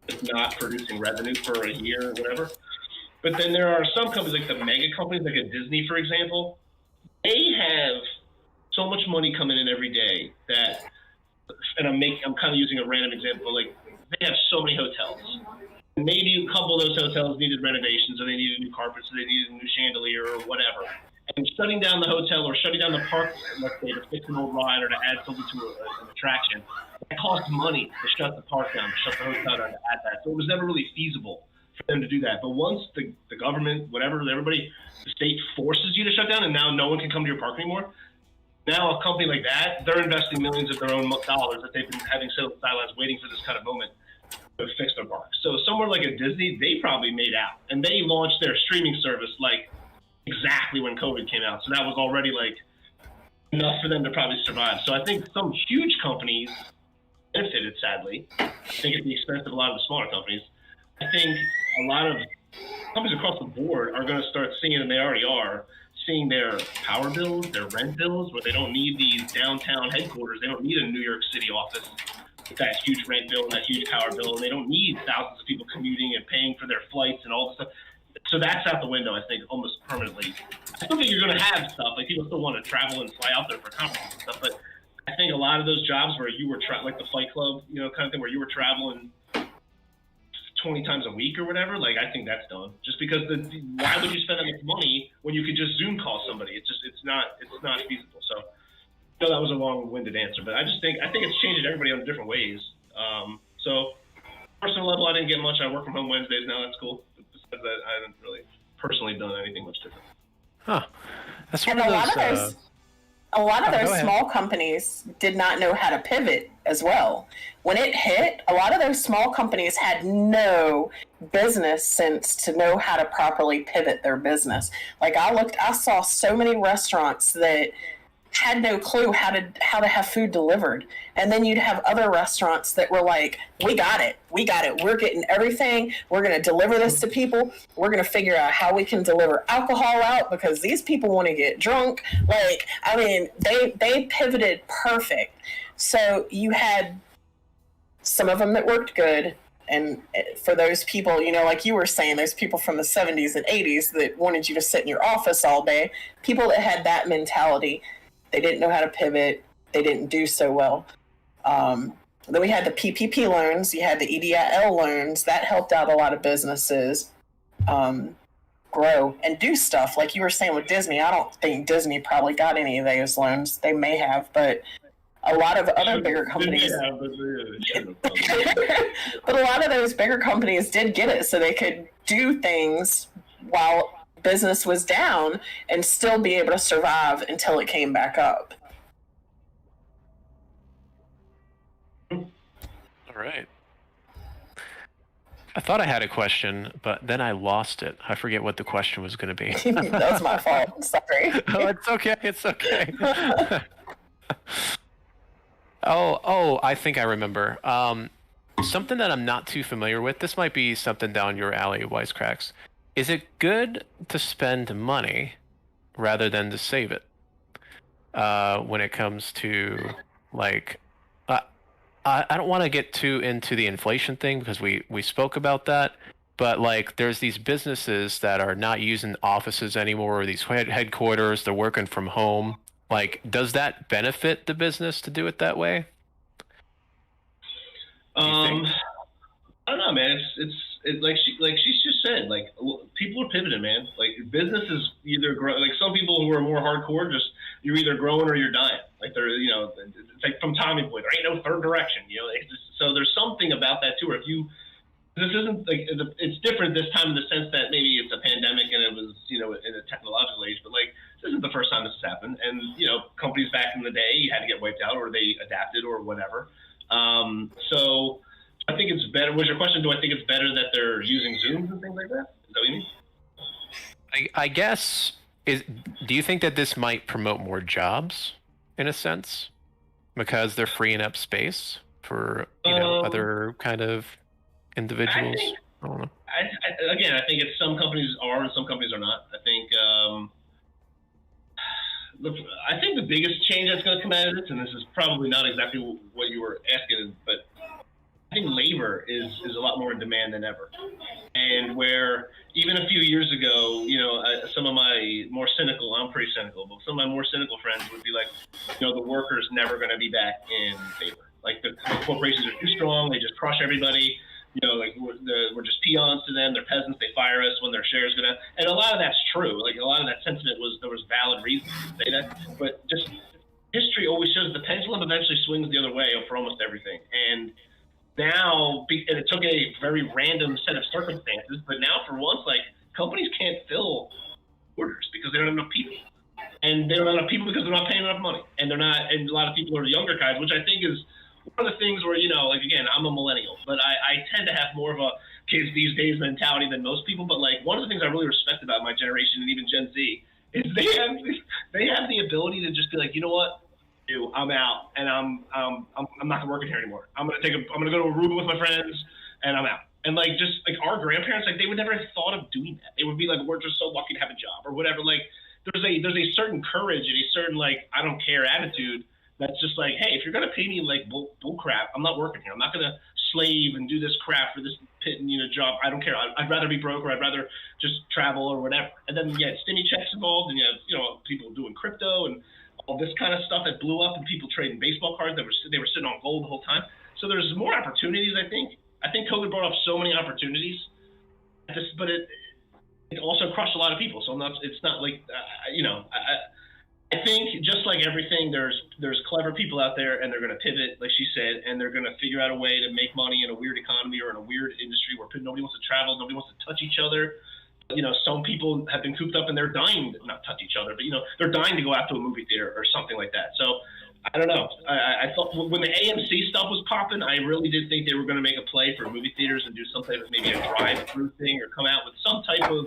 Speaker 3: It's not producing revenue for a year or whatever. But then there are some companies, like the mega companies, like a Disney, for example. They have so much money coming in every day that, and I'm kind of using a random example, like they have so many hotels. Maybe a couple of those hotels needed renovations, or they needed new carpets, or they needed a new chandelier, or whatever. And shutting down the hotel or shutting down the park, let's say, to fix an old ride or to add something to an attraction, it costs money to shut the park down, to shut the hotel down, to add that. So it was never really feasible for them to do that. But once the government, whatever, everybody, the state forces you to shut down, and now no one can come to your park anymore. Now a company like that, they're investing millions of their own dollars that they've been having sit on the sidelines waiting for this kind of moment to fix their park. So somewhere like a Disney, they probably made out, and they launched their streaming service like exactly when COVID came out. So that was already like enough for them to probably survive. So I think some huge companies benefited, sadly. I think at the expense of a lot of the smaller companies. I think a lot of companies across the board are going to start seeing, and they already are, seeing their power bills, their rent bills, where they don't need these downtown headquarters. They don't need a New York City office with that huge rent bill and that huge power bill, and they don't need thousands of people commuting and paying for their flights and all this stuff. So that's out the window, I think, almost permanently. I still think you're going to have stuff. Like, people still want to travel and fly out there for conferences and stuff, but I think a lot of those jobs where you were, like the Fight Club, you know, kind of thing, where you were traveling 20 times a week or whatever, like, I think that's done. Just because why would you spend that much money when you could just Zoom call somebody? It's not feasible. So, I know that was a long-winded answer, but I think it's changed everybody in different ways. So, personal level, I didn't get much. I work from home Wednesdays now. That's cool. Besides that, I haven't really personally done anything much different.
Speaker 1: Huh. That's one of those.
Speaker 2: A lot of those small companies did not know how to pivot as well. When it hit, a lot of those small companies had no business sense to know how to properly pivot their business. Like, I saw so many restaurants that had no clue how to have food delivered. And then you'd have other restaurants that were like, we got it. We're getting everything. We're going to deliver this to people. We're going to figure out how we can deliver alcohol out because these people want to get drunk. Like, I mean, they pivoted perfect. So you had some of them that worked good. And for those people, you know, like you were saying, those people from the 70s and 80s that wanted you to sit in your office all day, people that had that mentality, they didn't know how to pivot. They didn't do so well. Then we had the PPP loans. You had the EIDL loans. That helped out a lot of businesses grow and do stuff. Like you were saying with Disney, I don't think Disney probably got any of those loans. They may have, but a lot of other bigger companies. But a lot of those bigger companies did get it so they could do things while business was down and still be able to survive until it came back up.
Speaker 1: All right. I thought I had a question, but then I lost it. I forget what the question was going to be.
Speaker 2: That was my fault. Sorry.
Speaker 1: Oh, it's okay. It's okay. Oh, I think I remember. Something that I'm not too familiar with. This might be something down your alley, Wisecracks. Is it good to spend money rather than to save it? When it comes to, like, I don't want to get too into the inflation thing because we spoke about that, but like there's these businesses that are not using offices anymore, or these headquarters, they're working from home. Like, does that benefit the business to do it that way?
Speaker 3: I don't know, man. It's like she just said, like, people are pivoting, man. Like, business is either like some people who are more hardcore, just you're either growing or you're dying. Like, they're, you know, it's like from Tommy Boy, there ain't no third direction, you know. So there's something about that too. Where if you, this isn't like, it's different this time in the sense that maybe it's a pandemic and it was, you know, in a technological age, but like this isn't the first time this has happened. And you know, companies back in the day had to get wiped out or they adapted or whatever. So I think it's better. Was your question, do I think it's better that they're using Zooms and things like that? Is that what you mean?
Speaker 1: I guess, do you think that this might promote more jobs in a sense? Because they're freeing up space for, you know, other kind of individuals? I don't know.
Speaker 3: Again, I think some companies are and some companies are not. I think the biggest change that's going to come out of this, and this is probably not exactly what you were asking, but I think labor is a lot more in demand than ever. And where even a few years ago, you know, some of my more cynical, I'm pretty cynical, but some of my more cynical friends would be like, you know, the worker's never going to be back in favor. Like the corporations are too strong, they just crush everybody. You know, like we're just peons to them. They're peasants. They fire us when their shares go down. And a lot of that's true. Like a lot of that sentiment there was valid reasons to say that. But just history always shows the pendulum eventually swings the other way for almost everything. And now, and it took a very random set of circumstances, but now for once, like companies can't fill orders because they don't have enough people. And they don't have enough people because they're not paying enough money. And they're not, and a lot of people are younger guys, which I think is one of the things where, you know, like, again, I'm a millennial, but I tend to have more of a kids these days mentality than most people. But like one of the things I really respect about my generation and even Gen Z is they have the ability to just be like, you know what, I'm out, and I'm not working here anymore. I'm gonna go to Aruba with my friends, and I'm out. And like just like our grandparents, like they would never have thought of doing that. They would be like, we're just so lucky to have a job or whatever. Like there's a certain courage and a certain like I don't care attitude that's just like, hey, if you're gonna pay me like bull crap, I'm not working here. I'm not gonna slave and do this crap for this job. I don't care. I'd rather be broke or I'd rather just travel or whatever. And then you had stimmy checks involved, and you have people doing crypto and all this kind of stuff that blew up, and people trading baseball cards they were sitting on gold the whole time. So there's more opportunities, I think. I think COVID brought up so many opportunities, but it also crushed a lot of people. So it's not like I think just like everything, there's clever people out there, and they're going to pivot, like she said, and they're going to figure out a way to make money in a weird economy or in a weird industry where nobody wants to travel, nobody wants to touch each other. Some people have been cooped up and they're dying to not touch each other, but they're dying to go out to a movie theater or something like that. So I don't know. I thought when the AMC stuff was popping, I really did think they were going to make a play for movie theaters and do some type of maybe a drive-through thing or come out with some type of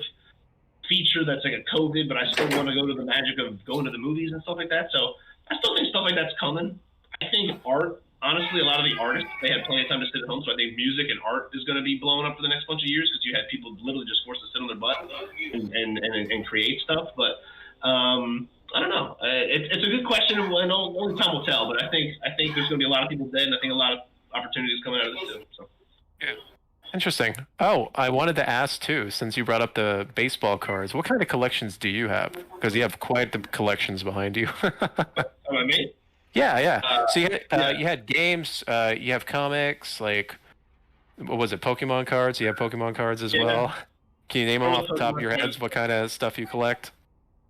Speaker 3: feature that's like a COVID, but I still want to go to the magic of going to the movies and stuff like that. So I still think stuff like that's coming. I think art, honestly, a lot of the artists, they had plenty of time to sit at home. So I think music and art is going to be blowing up for the next bunch of years because you had people literally just forced to sit on their butt and create stuff. But I don't know. It's a good question, and only time will tell. But I think there's going to be a lot of people dead, and I think a lot of opportunities coming out of this too. So.
Speaker 1: Yeah. Interesting. Oh, I wanted to ask too, since you brought up the baseball cards, what kind of collections do you have? Because you have quite the collections behind you.
Speaker 3: About me?
Speaker 1: Yeah. So you had games, you have comics, like, what was it, Pokemon cards? You have Pokemon cards as well? Can you name them off the top of your heads what kind of stuff you collect?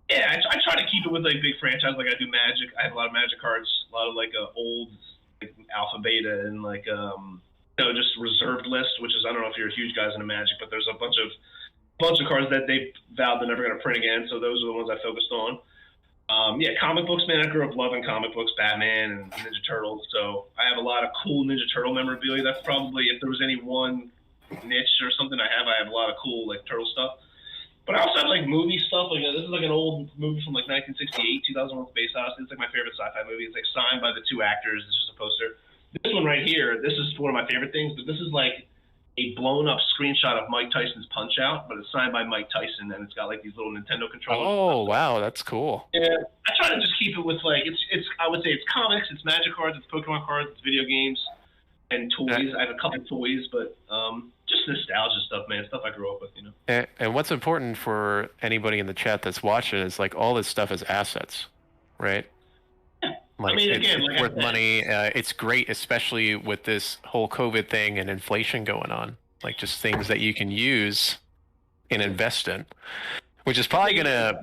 Speaker 3: Yeah, I try to keep it with like big franchises. Like I do Magic. I have a lot of Magic cards, a lot of like old like Alpha Beta and like just reserved list, which is I don't know if you're huge guys into Magic, but there's a bunch of cards that they vowed they're never going to print again. So those are the ones I focused on. Comic books, man. I grew up loving comic books, Batman and Ninja Turtles. So I have a lot of cool Ninja Turtle memorabilia. That's probably, if there was any one niche or something I have a lot of cool like turtle stuff. But I also have like movie stuff. Like this is like an old movie from like 1968, 2001 Space Odyssey. It's like my favorite sci-fi movie. It's like signed by the two actors. It's just a poster. This one right here, this is one of my favorite things. But this is like a blown up screenshot of Mike Tyson's Punch Out, but it's signed by Mike Tyson, and it's got like these little Nintendo controllers.
Speaker 1: Oh wow, that's cool.
Speaker 3: Yeah, I try to just keep it with like it's. I would say it's comics, it's Magic cards, it's Pokemon cards, it's video games, and toys. I have a couple toys, but just nostalgia stuff, man. Stuff I grew up with,
Speaker 1: And what's important for anybody in the chat that's watching is like all this stuff is assets, right? Like, it's worth money. It's great, especially with this whole COVID thing and inflation going on. Like just things that you can use and invest in, which is probably going to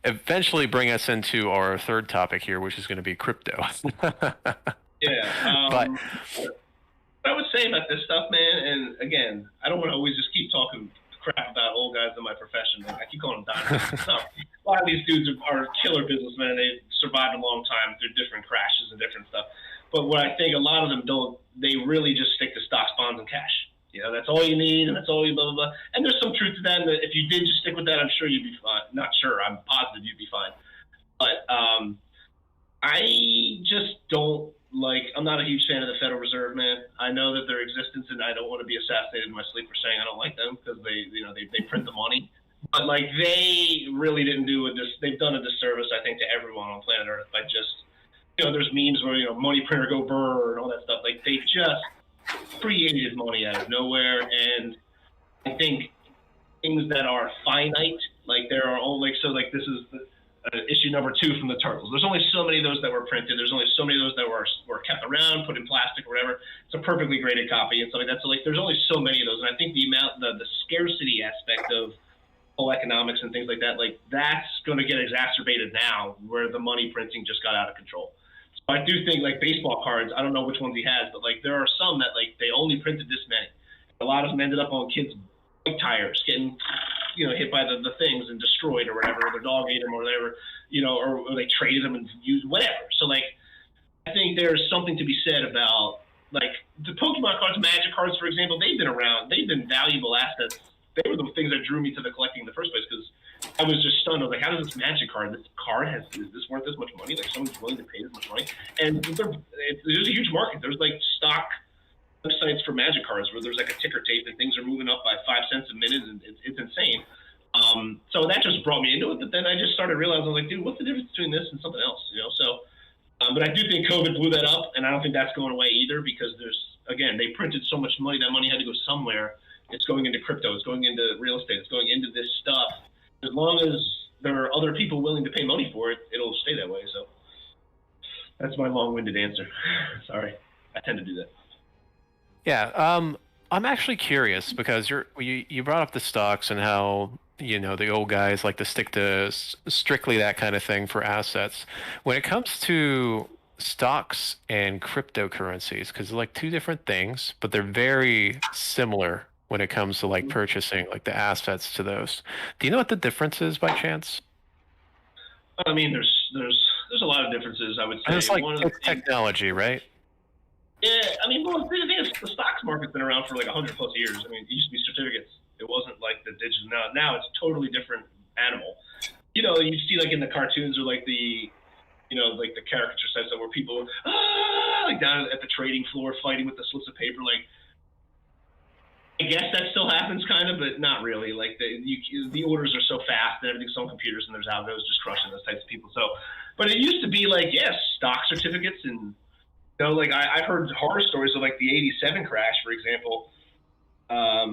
Speaker 1: eventually bring us into our third topic here, which is going to be crypto.
Speaker 3: But what I would say about this stuff, man, and again, I don't want to always just keep talking crap about old guys in my profession. I keep calling them doctors. No, a lot of these dudes are killer businessmen. They survived a long time through different crashes and different stuff. But what I think a lot of them don't, they really just stick to stocks, bonds, and cash. That's all you need, and that's all you blah, blah, blah. And there's some truth to that. And if you did just stick with that, I'm sure you'd be fine. Not sure, I'm positive you'd be fine. But I just don't I'm not a huge fan of the Federal Reserve, man. I know that their existence, and I don't want to be assassinated in my sleep for saying I don't like them because they print the money. But they really didn't they've done a disservice, I think, to everyone on planet Earth by just, there's memes where, money printer go brr and all that stuff. Like they just created money out of nowhere. And I think things that are finite, like there are only, this is issue number 2 from the Turtles. There's only so many of those that were printed. There's only so many of those that were kept around, put in plastic or whatever. It's a perfectly graded copy and stuff like that. So there's only so many of those. And I think the scarcity aspect of whole economics and things like that, that's going to get exacerbated now where the money printing just got out of control. So I do think baseball cards, I don't know which ones he has, but there are some that they only printed this many. A lot of them ended up on kids' bike tires getting hit by the things and destroyed or whatever, or their dog ate them or whatever, or they traded them and used whatever. So I think there's something to be said about the Pokemon cards, Magic cards, for example. They've been around. They've been valuable assets. They were the things that drew me to the collecting in the first place because I was just stunned. I was like, how does this magic card, is this worth this much money? Like, someone's willing to pay this much money? And there's a huge market. There's like stock websites for magic cards where there's like a ticker tape and things are moving up by 5 cents a minute, and it's insane. So that just brought me into it. But then I just started realizing, I was like, dude, what's the difference between this and something else? You know, so. But I do think COVID blew that up, and I don't think that's going away either, because they printed so much money. That money had to go somewhere. It's going into crypto. It's going into real estate. It's going into this stuff. As long as there are other people willing to pay money for it, it'll stay that way. So that's my long-winded answer. Sorry, I tend to do that.
Speaker 1: Yeah, I'm actually curious because you brought up the stocks and how the old guys like to stick to strictly that kind of thing for assets. When it comes to stocks and cryptocurrencies, because they're like two different things, but they're very similar when it comes to like purchasing like the assets to those. Do you know what the difference is by chance?
Speaker 3: I mean, there's a lot of differences, I would say.
Speaker 1: And it's like technology, right?
Speaker 3: Yeah, I mean, well, the thing is, the stocks market's been around for like 100 plus years. I mean, it used to be certificates. It wasn't like the digital now. Now it's a totally different animal. You see like in the cartoons or like the, like the caricature sites where people like down at the trading floor fighting with the slips of paper. Like, I guess that still happens kind of, but not really. Like the orders are so fast and everything's on computers, and there's algos just crushing those types of people. So, but it used to be like, yes, stock certificates, and like I've heard horror stories of like the '87 crash, for example.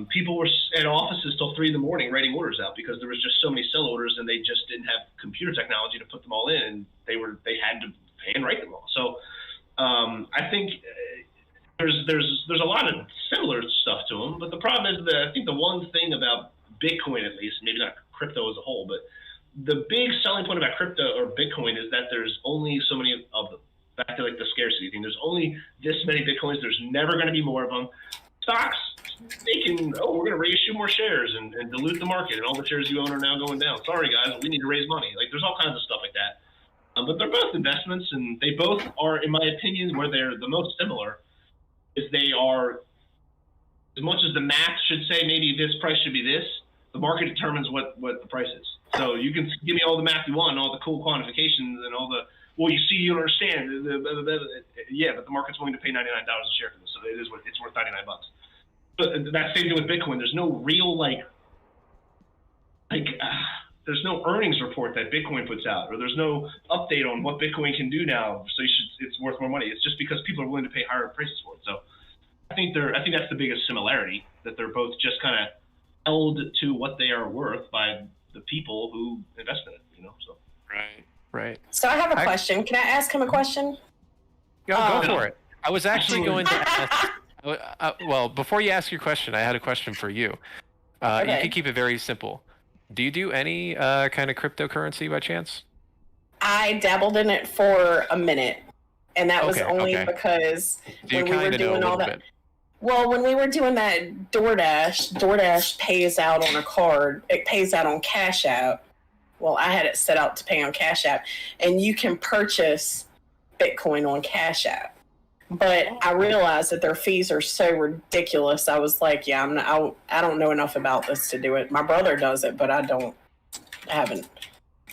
Speaker 3: People were at offices till 3 a.m. writing orders out because there was just so many sell orders, and they just didn't have computer technology to put them all in, and they had to handwrite them all. So I think there's a lot of similar stuff to them, but the problem is that I think the one thing about Bitcoin, at least, maybe not crypto as a whole, but the big selling point about crypto or Bitcoin is that there's only so many of them. Back to like the scarcity thing. There's only this many Bitcoins. There's never going to be more of them. Stocks, they can, we're going to reissue more shares and dilute the market, and all the shares you own are now going down. Sorry, guys, we need to raise money. Like, there's all kinds of stuff like that. But they're both investments, and they both are, in my opinion, where they're the most similar, is they are, as much as the math should say maybe this price should be this, the market determines what the price is. So you can give me all the math you want, all the cool quantifications, and all the, well, you see, you don't understand. Yeah, but the market's willing to pay $99 a share for this, so it's worth $99. But that same thing with Bitcoin. There's no real there's no earnings report that Bitcoin puts out, or there's no update on what Bitcoin can do now. So it's worth more money. It's just because people are willing to pay higher prices for it. So I think that's the biggest similarity, that they're both just kind of held to what they are worth by the people who invest in it. So
Speaker 1: Right.
Speaker 2: So I have a question. Can I ask him a question?
Speaker 1: Go for it. I was actually going to ask. Well, before you ask your question, I had a question for you.
Speaker 2: Okay.
Speaker 1: You can keep it very simple. Do you do any kind of cryptocurrency by chance?
Speaker 2: I dabbled in it for a minute, and that was only because when we were doing all that. Well, when we were doing that DoorDash pays out on a card. It pays out on Cash App. Well, I had it set out to pay on Cash App, and you can purchase Bitcoin on Cash App. But I realized that their fees are so ridiculous. I was like, yeah, I don't know enough about this to do it. My brother does it, but I haven't.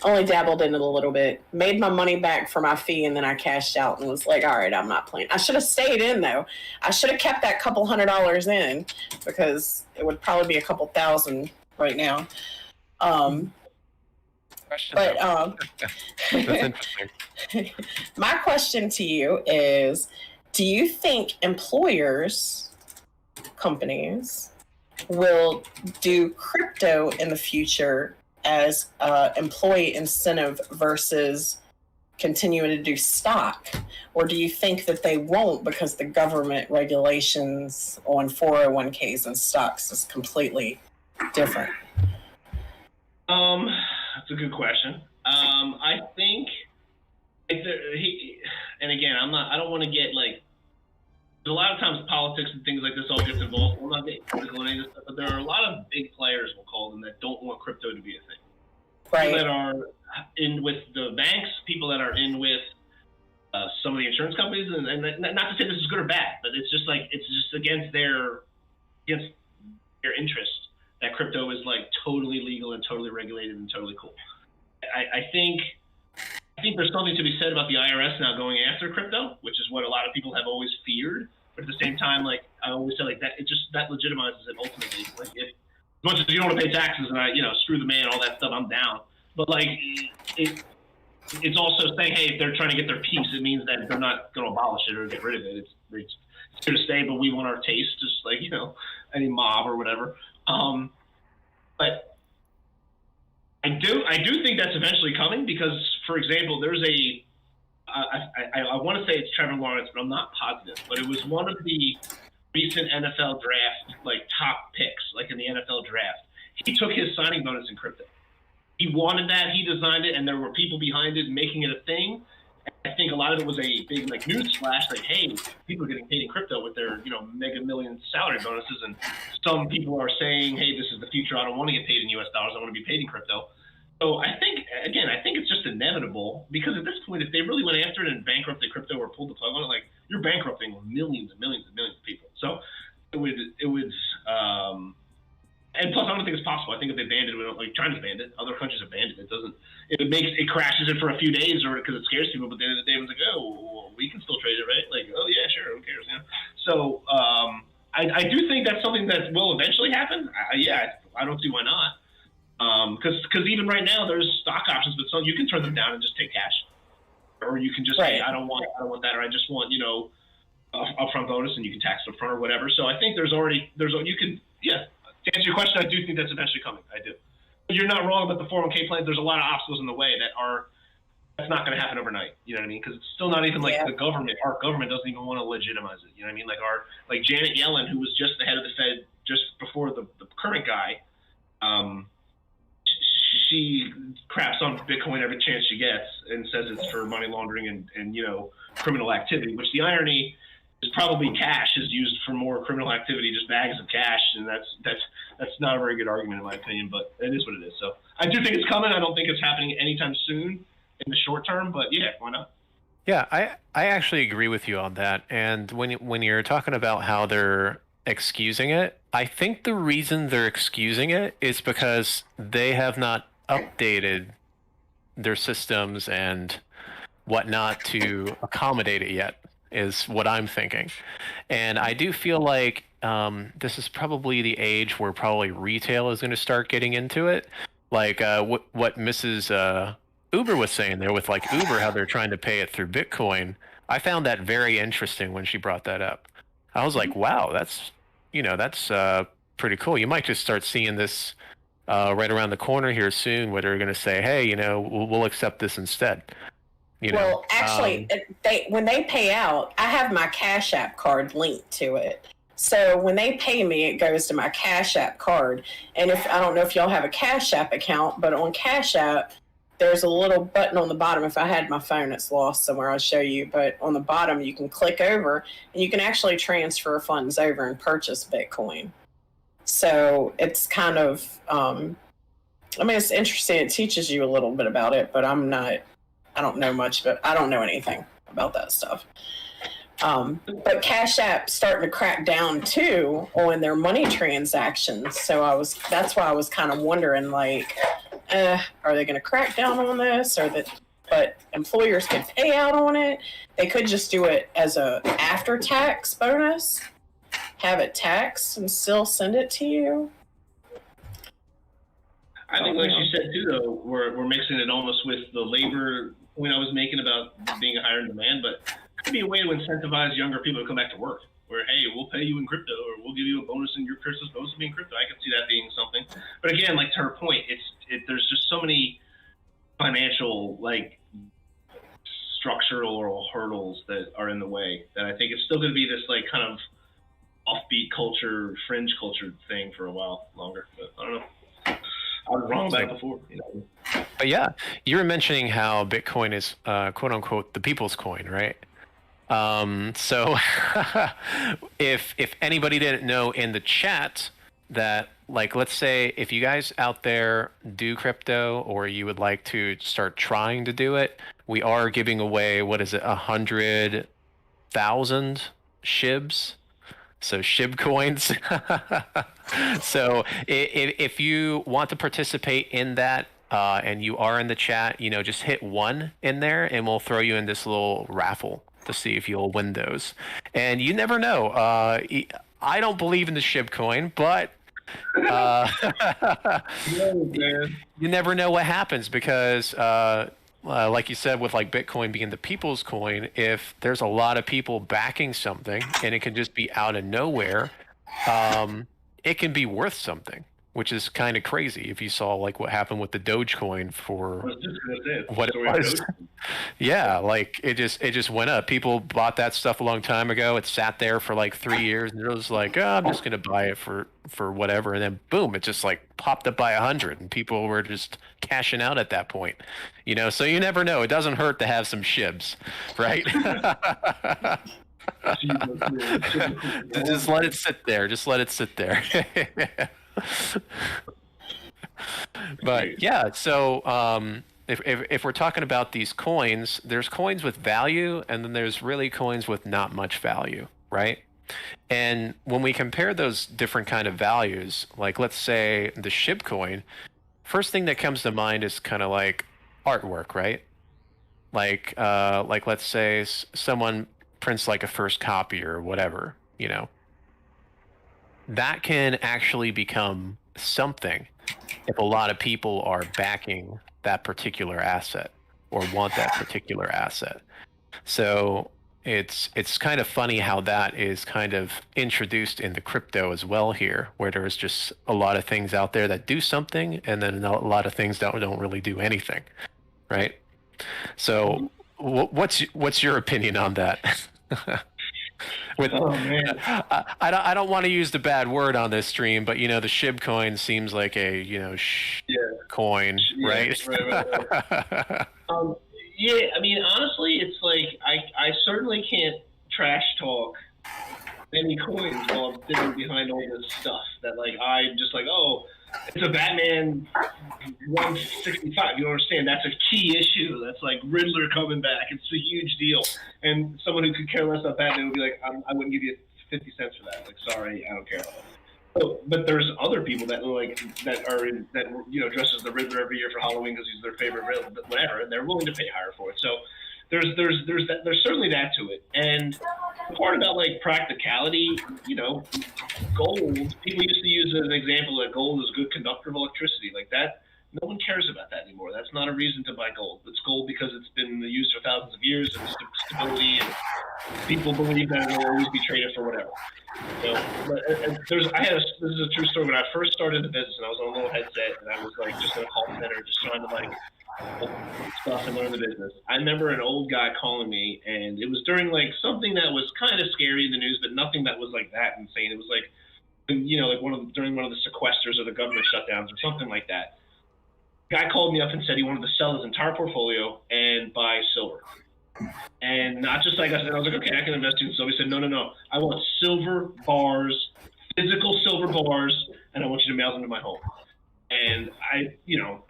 Speaker 2: Only dabbled in it a little bit. Made my money back for my fee, and then I cashed out and was like, all right, I'm not playing. I should have stayed in, though. I should have kept that couple $100 in, because it would probably be a couple thousand right now. That's
Speaker 1: interesting.
Speaker 2: My question to you is, do you think companies will do crypto in the future as employee incentive versus continuing to do stock? Or do you think that they won't because the government regulations on 401ks and stocks is completely different?
Speaker 3: That's a good question. I think and again, I don't want to get like, a lot of times politics and things like this all gets involved. We're not getting political and any of this stuff, but there are a lot of big players, we'll call them, that don't want crypto to be a thing.
Speaker 2: Right.
Speaker 3: People that are in with the banks, people that are in with some of the insurance companies, and not to say this is good or bad, but it's just against their interest that crypto is like totally legal and totally regulated and totally cool. I think there's something to be said about the IRS now going after crypto, which is what a lot of people have always feared. But at the same time, like I always say, like that legitimizes it ultimately. Like if, as much as you don't want to pay taxes and screw the man, all that stuff, I'm down. But like it's also saying, hey, if they're trying to get their piece, it means that they're not going to abolish it or get rid of it. It's here to stay, but we want our taste, just like any mob or whatever. But I do think that's eventually coming because, for example, there's I want to say it's Trevor Lawrence, but I'm not positive. But it was one of the recent NFL draft top picks, like in the NFL draft. He took his signing bonus in crypto. He wanted that. He designed it, and there were people behind it making it a thing. I think a lot of it was a big news splash, like, hey, people are getting paid in crypto with their mega million salary bonuses, and some people are saying, hey, this is the future. I don't want to get paid in U.S. dollars. I want to be paid in crypto. So I think it's just inevitable because at this point, if they really went after it and bankrupted crypto or pulled the plug on it, like you're bankrupting millions and millions and millions of people. So it would. And plus, I don't think it's possible. I think if they banned it, like China's banned it, other countries have banned it. It crashes it for a few days, or because it scares people. But at the end of the day, it's like, oh, well, we can still trade it, right? Like, oh yeah, sure, who cares? So I do think that's something that will eventually happen. I don't see why not. Because even right now, there's stock options, but some you can turn them down and just take cash, or you can just say, I don't want that, or I just want upfront bonus, and you can tax it upfront or whatever. So I think you can. To answer your question, I do think that's eventually coming. I do. But you're not wrong about the 401k plans. There's a lot of obstacles in the way that's not going to happen overnight. You know what I mean? Because it's still not even the government. Our government doesn't even want to legitimize it. You know what I mean? Like Janet Yellen, who was just the head of the Fed just before the current guy, she craps on Bitcoin every chance she gets and says it's for money laundering and criminal activity. Which the irony is probably cash is used for more criminal activity, just bags of cash, and that's not a very good argument in my opinion, but it is what it is. So I do think it's coming. I don't think it's happening anytime soon in the short term, but yeah, why not?
Speaker 1: Yeah, I actually agree with you on that. And when you're talking about how they're excusing it, I think the reason they're excusing it is because they have not updated their systems and whatnot to accommodate it yet, is what I'm thinking. And I do feel like this is probably the age where probably retail is going to start getting into it. Like what Mrs. Uber was saying there with like Uber, how they're trying to pay it through Bitcoin. I found that very interesting when she brought that up. I was like, wow, that's pretty cool. You might just start seeing this right around the corner here soon, where they're going to say, hey, we'll accept this instead.
Speaker 2: Well, actually, when they pay out, I have my Cash App card linked to it. So when they pay me, it goes to my Cash App card. And I don't know if y'all have a Cash App account, but on Cash App, there's a little button on the bottom. If I had my phone, it's lost somewhere, I'll show you. But on the bottom, you can click over, and you can actually transfer funds over and purchase Bitcoin. So it's kind of, it's interesting. It teaches you a little bit about it, but I don't know much, but I don't know anything about that stuff. But Cash App starting to crack down too on their money transactions. So that's why I was kind of wondering, like, are they going to crack down on this, but employers could pay out on it. They could just do it as a after-tax bonus, have it taxed, and still send it to you.
Speaker 3: I think, like you said too, though, we're mixing it almost with the labor point I was making about being a higher in demand, but it could be a way to incentivize younger people to come back to work. Where, hey, we'll pay you in crypto, or we'll give you a bonus in your Christmas bonus to be in crypto. I can see that being something. But again, like to her point, there's just so many financial structural hurdles that are in the way that I think it's still going to be this like kind of offbeat culture, fringe culture thing for a while longer. But I don't know. I was wrong back before,
Speaker 1: But yeah, you were mentioning how Bitcoin is quote unquote the people's coin, right? So if anybody didn't know in the chat that, like, let's say if you guys out there do crypto or you would like to start trying to do it, we are giving away, 100,000 SHIBs. So SHIB coins. So if you want to participate in that, and you are in the chat, just hit 1 in there, and we'll throw you in this little raffle to see if you'll win those. And you never know. I don't believe in the SHIB coin, but you never know what happens because, like you said, with like Bitcoin being the people's coin, if there's a lot of people backing something and it can just be out of nowhere, it can be worth something, which is kind of crazy. If you saw like what happened with the Dogecoin for what it was, yeah, like it just went up. People bought that stuff a long time ago. It sat there for like 3 years, and it was like, oh, I'm just gonna buy it for whatever, and then boom, it just like popped up by 100, and people were just cashing out at that point. So you never know. It doesn't hurt to have some shibs, right? Just let it sit there. Just let it sit there. But yeah, so if we're talking about these coins, there's coins with value, and then there's really coins with not much value, right? And when we compare those different kind of values, like let's say the SHIB coin, first thing that comes to mind is kind of like artwork, right? Like let's say someone prints like a first copy or whatever, that can actually become something if a lot of people are backing that particular asset or want that particular asset. So it's kind of funny how that is kind of introduced into crypto as well here, where there's just a lot of things out there that do something, and then a lot of things that don't really do anything, right? So what's your opinion on that?
Speaker 3: Man.
Speaker 1: I don't want to use the bad word on this stream, but the SHIB coin seems like a coin, right?
Speaker 3: Right. Yeah, I mean, honestly, it's like I certainly can't trash talk any coins while I'm sitting behind all this stuff that like I'm just like, oh, it's a Batman 165. You understand? That's a key issue. That's like Riddler coming back. It's a huge deal. And someone who could care less about Batman would be like, I wouldn't give you 50 cents for that. Like, sorry, I don't care. So, but there's other people that dress as the Riddler every year for Halloween because he's their favorite Riddler, whatever, and they're willing to pay higher for it. So there's certainly that to it. And the part about like practicality, gold. People used to use as an example that gold is a good conductor of electricity, like that. No one cares about that anymore. That's not a reason to buy gold. It's gold because it's been used for thousands of years and stability, and people believe that it will always be traded for whatever. This is a true story. When I first started the business, and I was on a little headset, and I was like just in a call center, just trying to like stuff and learn the business. I remember an old guy calling me, and it was during like something that was kind of scary in the news, but nothing that was like that insane. It was like, like during one of the sequesters or the government shutdowns or something like that. Guy called me up and said he wanted to sell his entire portfolio and buy silver. And not just like I said, I was like, okay, I can invest in silver. He said, no. I want silver bars, physical silver bars, and I want you to mail them to my home. And I,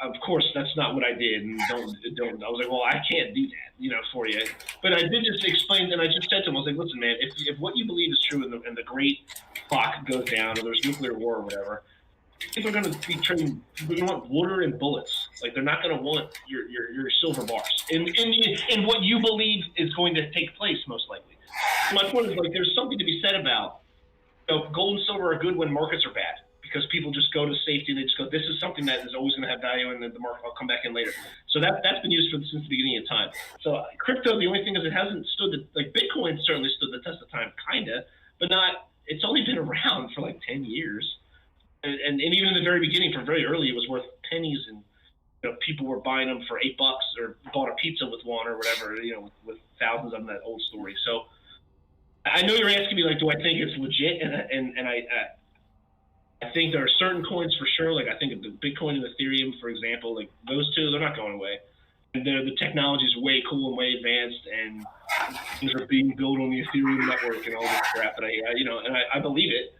Speaker 3: of course, that's not what I did. And don't. I was like, well, I can't do that, for you. But I did just explain, and I just said to him, I was like, listen, man, if what you believe is true and the great clock goes down or there's nuclear war or whatever, people are going to be trading. They're going to want water and bullets. Like they're not going to want your silver bars. And what you believe is going to take place, most likely. My point is like there's something to be said about gold and silver are good when markets are bad because people just go to safety and they just go, this is something that is always going to have value and the market will come back in later. So that's been used since the beginning of time. So crypto, the only thing is it hasn't like Bitcoin certainly stood the test of time, kind of, but not. It's only been around for like 10 years. And even in the very beginning, from very early, it was worth pennies, and people were buying them for $8 or bought a pizza with one or whatever, with thousands of them. That old story. So I know you're asking me like, do I think it's legit? And I think there are certain coins for sure. Like I think the Bitcoin and Ethereum, for example, like those two, they're not going away. And the technology is way cool and way advanced, and things are being built on the Ethereum network and all this crap. And I believe it.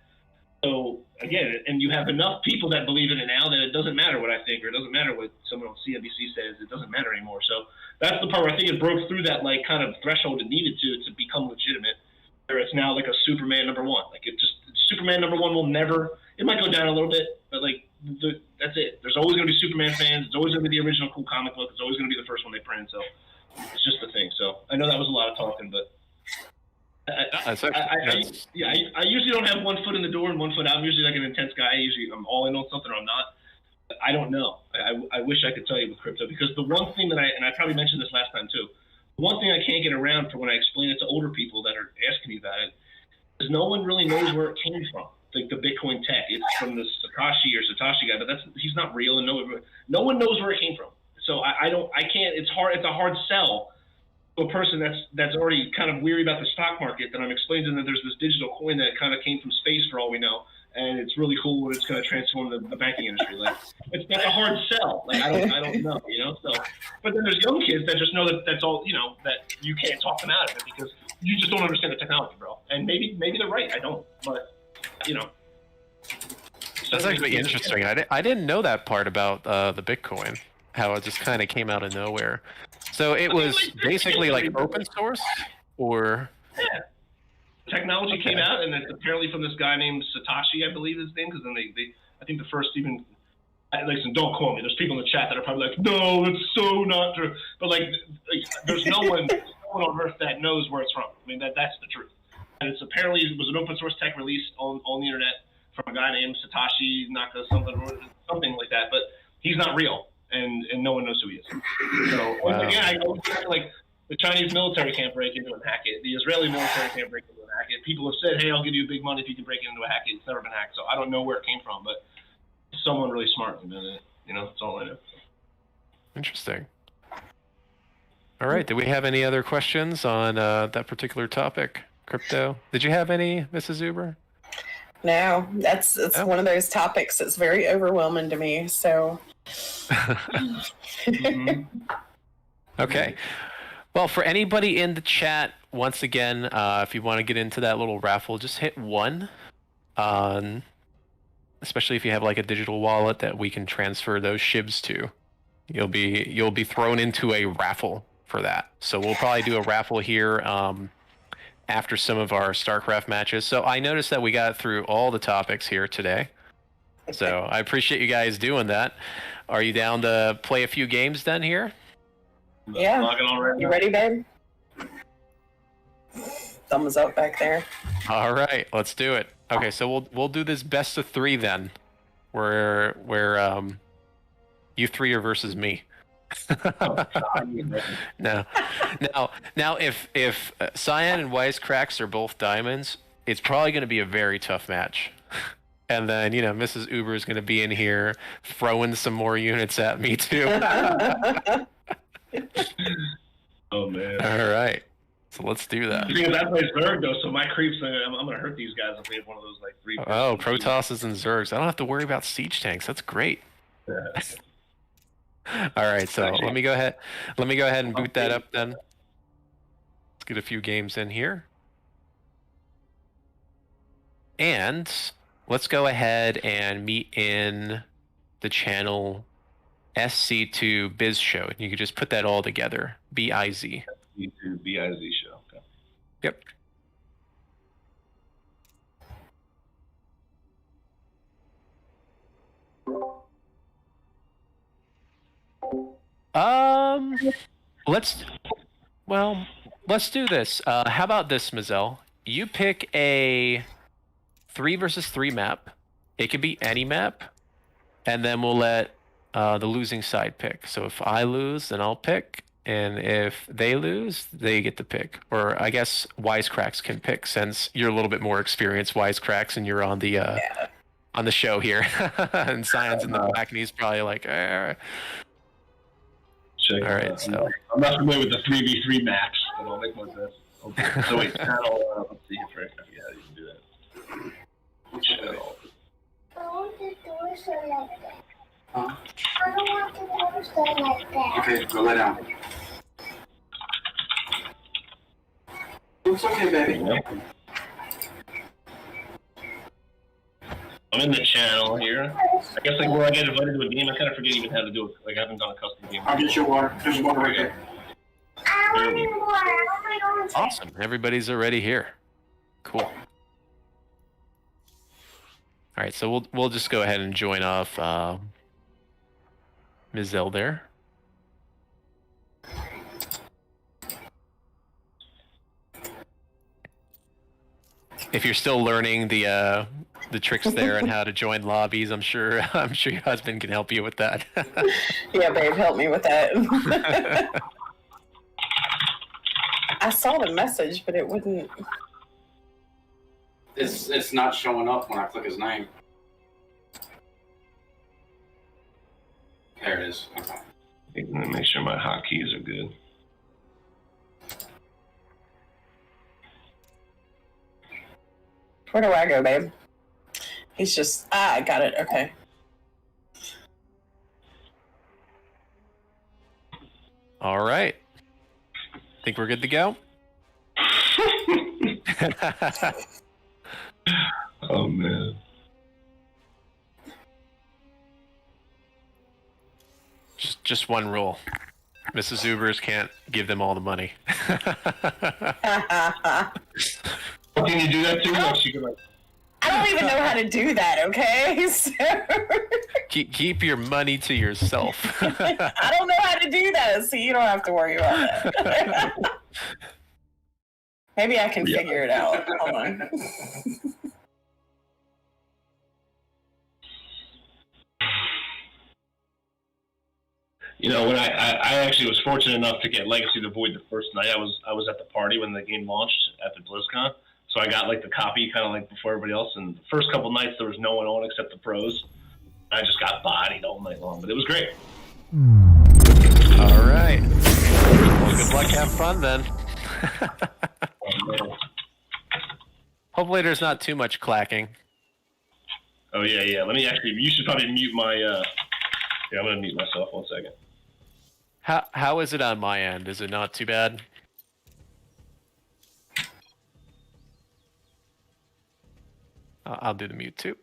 Speaker 3: So again, and you have enough people that believe in it now that it doesn't matter what I think, or it doesn't matter what someone on CNBC says. It doesn't matter anymore. So that's the part where I think it broke through that like kind of threshold it needed to become legitimate. it's now like a Superman #1. Like Superman #1 will never. It might go down a little bit, but like that's it. There's always going to be Superman fans. It's always going to be the original cool comic book. It's always going to be the first one they print. So it's just the thing. So I know that was a lot of talking, but I usually don't have one foot in the door and one foot out. I'm usually like an intense guy. I'm all in on something or I'm not. I don't know. I wish I could tell you with crypto, because the one thing that I probably mentioned this last time too. One thing I can't get around for when I explain it to older people that are asking me about it is no one really knows where it came from. Like the Bitcoin tech, it's from the Satoshi guy, but he's not real, and no one knows where it came from. So I can't. It's hard. It's a hard sell to a person that's already kind of weary about the stock market. That I'm explaining to them that there's this digital coin that kind of came from space for all we know, and it's really cool and it's going to transform the banking industry. Like that's a hard sell. Like I don't know, So, but then there's young kids that just know that that's all, that you can't talk them out of it because you just don't understand the technology, bro. And maybe they're right. I don't, but
Speaker 1: That's actually interesting. I didn't know that part about the Bitcoin, how it just kind of came out of nowhere. So it was basically like open source, or
Speaker 3: yeah. Technology came out, and it's apparently from this guy named Satoshi, I believe his name, because then I think the first even, listen, don't quote me. There's people in the chat that are probably like, no, it's so not true. But like there's no one on earth that knows where it's from. I mean, that's the truth. And it was an open source tech release on the internet from a guy named Satoshi Naka something like that. But he's not real, and no one knows who he is. So again, I go like the Chinese military can't break into and hack it. The Israeli military can't break into and hack it. People have said, hey, I'll give you big money if you can break into a hack it. It's never been hacked, so I don't know where it came from, but someone really smart invented it. That's all I know.
Speaker 1: Interesting. All right. Do we have any other questions on that particular topic, crypto? Did you have any, Mrs. Zuber?
Speaker 2: No, it's one of those topics that's very overwhelming to me. So.
Speaker 1: Okay. Well, for anybody in the chat, once again, if you want to get into that little raffle, just hit 1. Especially if you have like a digital wallet that we can transfer those shibs to. You'll be thrown into a raffle for that. So we'll probably do a raffle here after some of our Starcraft matches. So I noticed that we got through all the topics here today. So I appreciate you guys doing that. Are you down to play a few games then here?
Speaker 2: Yeah. You ready, babe? Thumbs up back there.
Speaker 1: All right, let's do it. Okay, so we'll do this best of 3 then, where you 3 are versus me. No. Now, if Cyan and Wisecracks are both diamonds, it's probably going to be a very tough match. And then, Mrs. Uber is going to be in here throwing some more units at me too.
Speaker 3: Oh man!
Speaker 1: All right, so let's do that.
Speaker 3: Because I play Zerg though, so my creeps. I'm gonna hurt these guys if we have one of those like 3.
Speaker 1: Oh, Protosses and Zergs. I don't have to worry about siege tanks. That's great.
Speaker 3: Yeah.
Speaker 1: All right, so let me go ahead and boot that up then. Let's get a few games in here, and let's go ahead and meet in the channel SC2 Biz Show. You could just put that all together. BIZ.
Speaker 3: SC2 BIZ Show. Okay.
Speaker 1: Yep. Let's do this. How about this, Mazel? You pick a 3 versus 3 map. It could be any map, and then we'll let the losing side pick. So if I lose, then I'll pick, and if they lose, they get to pick. Or I guess Wisecracks can pick, since you're a little bit more experienced, Wisecracks, and you're on the show here. And Cyan's in the back, and he's probably like,
Speaker 3: All right, so I'm not familiar with the 3v3 maps, but I'll make one of this. Okay. So wait, channel. Let's see if I forget how you can do that. Channel.
Speaker 5: I want the doors are like that. Huh? I don't want the doors are like that.
Speaker 4: Okay, go lay down. It's okay, baby.
Speaker 3: Yep. I'm in the channel here. I guess like where I get invited to a game, I kind of forget even how to do it. Like I haven't done a custom game.
Speaker 4: I'll get you water. There's water right there.
Speaker 5: I want water. I want my orange.
Speaker 1: awesome. Everybody's already here. Cool. All right, so we'll just go ahead and join off Ms. Zell there. If you're still learning the tricks there and how to join lobbies, I'm sure your husband can help you with that.
Speaker 2: Yeah, babe, help me with that. I saw the message, but it wouldn't.
Speaker 4: It's not showing up when I click his name. There it is. Okay.
Speaker 3: I'm gonna make sure my hotkeys are good.
Speaker 2: Where do I go, babe? He's just... I got it. Okay.
Speaker 1: All right. Think we're good to go?
Speaker 3: Oh, man.
Speaker 1: Just one rule. Mrs. Ubers can't give them all the money.
Speaker 3: Can you do that too?
Speaker 2: I don't even know how to do that, okay? So...
Speaker 1: Keep your money to yourself.
Speaker 2: I don't know how to do that, so you don't have to worry about that. Maybe I can figure it out. Hold on.
Speaker 3: You know, when I actually was fortunate enough to get Legacy of the Void the first night, I was at the party when the game launched at the BlizzCon. So I got like the copy kind of like before everybody else. And the first couple nights there was no one on except the pros. I just got bodied all night long, but it was great.
Speaker 1: All right. Well, good luck. Have fun then. Hopefully there's not too much clacking.
Speaker 3: Oh yeah. Let me actually. You should probably mute my. Yeah, I'm gonna mute myself 1 second.
Speaker 1: How is it on my end? Is it not too bad? I'll do the mute too.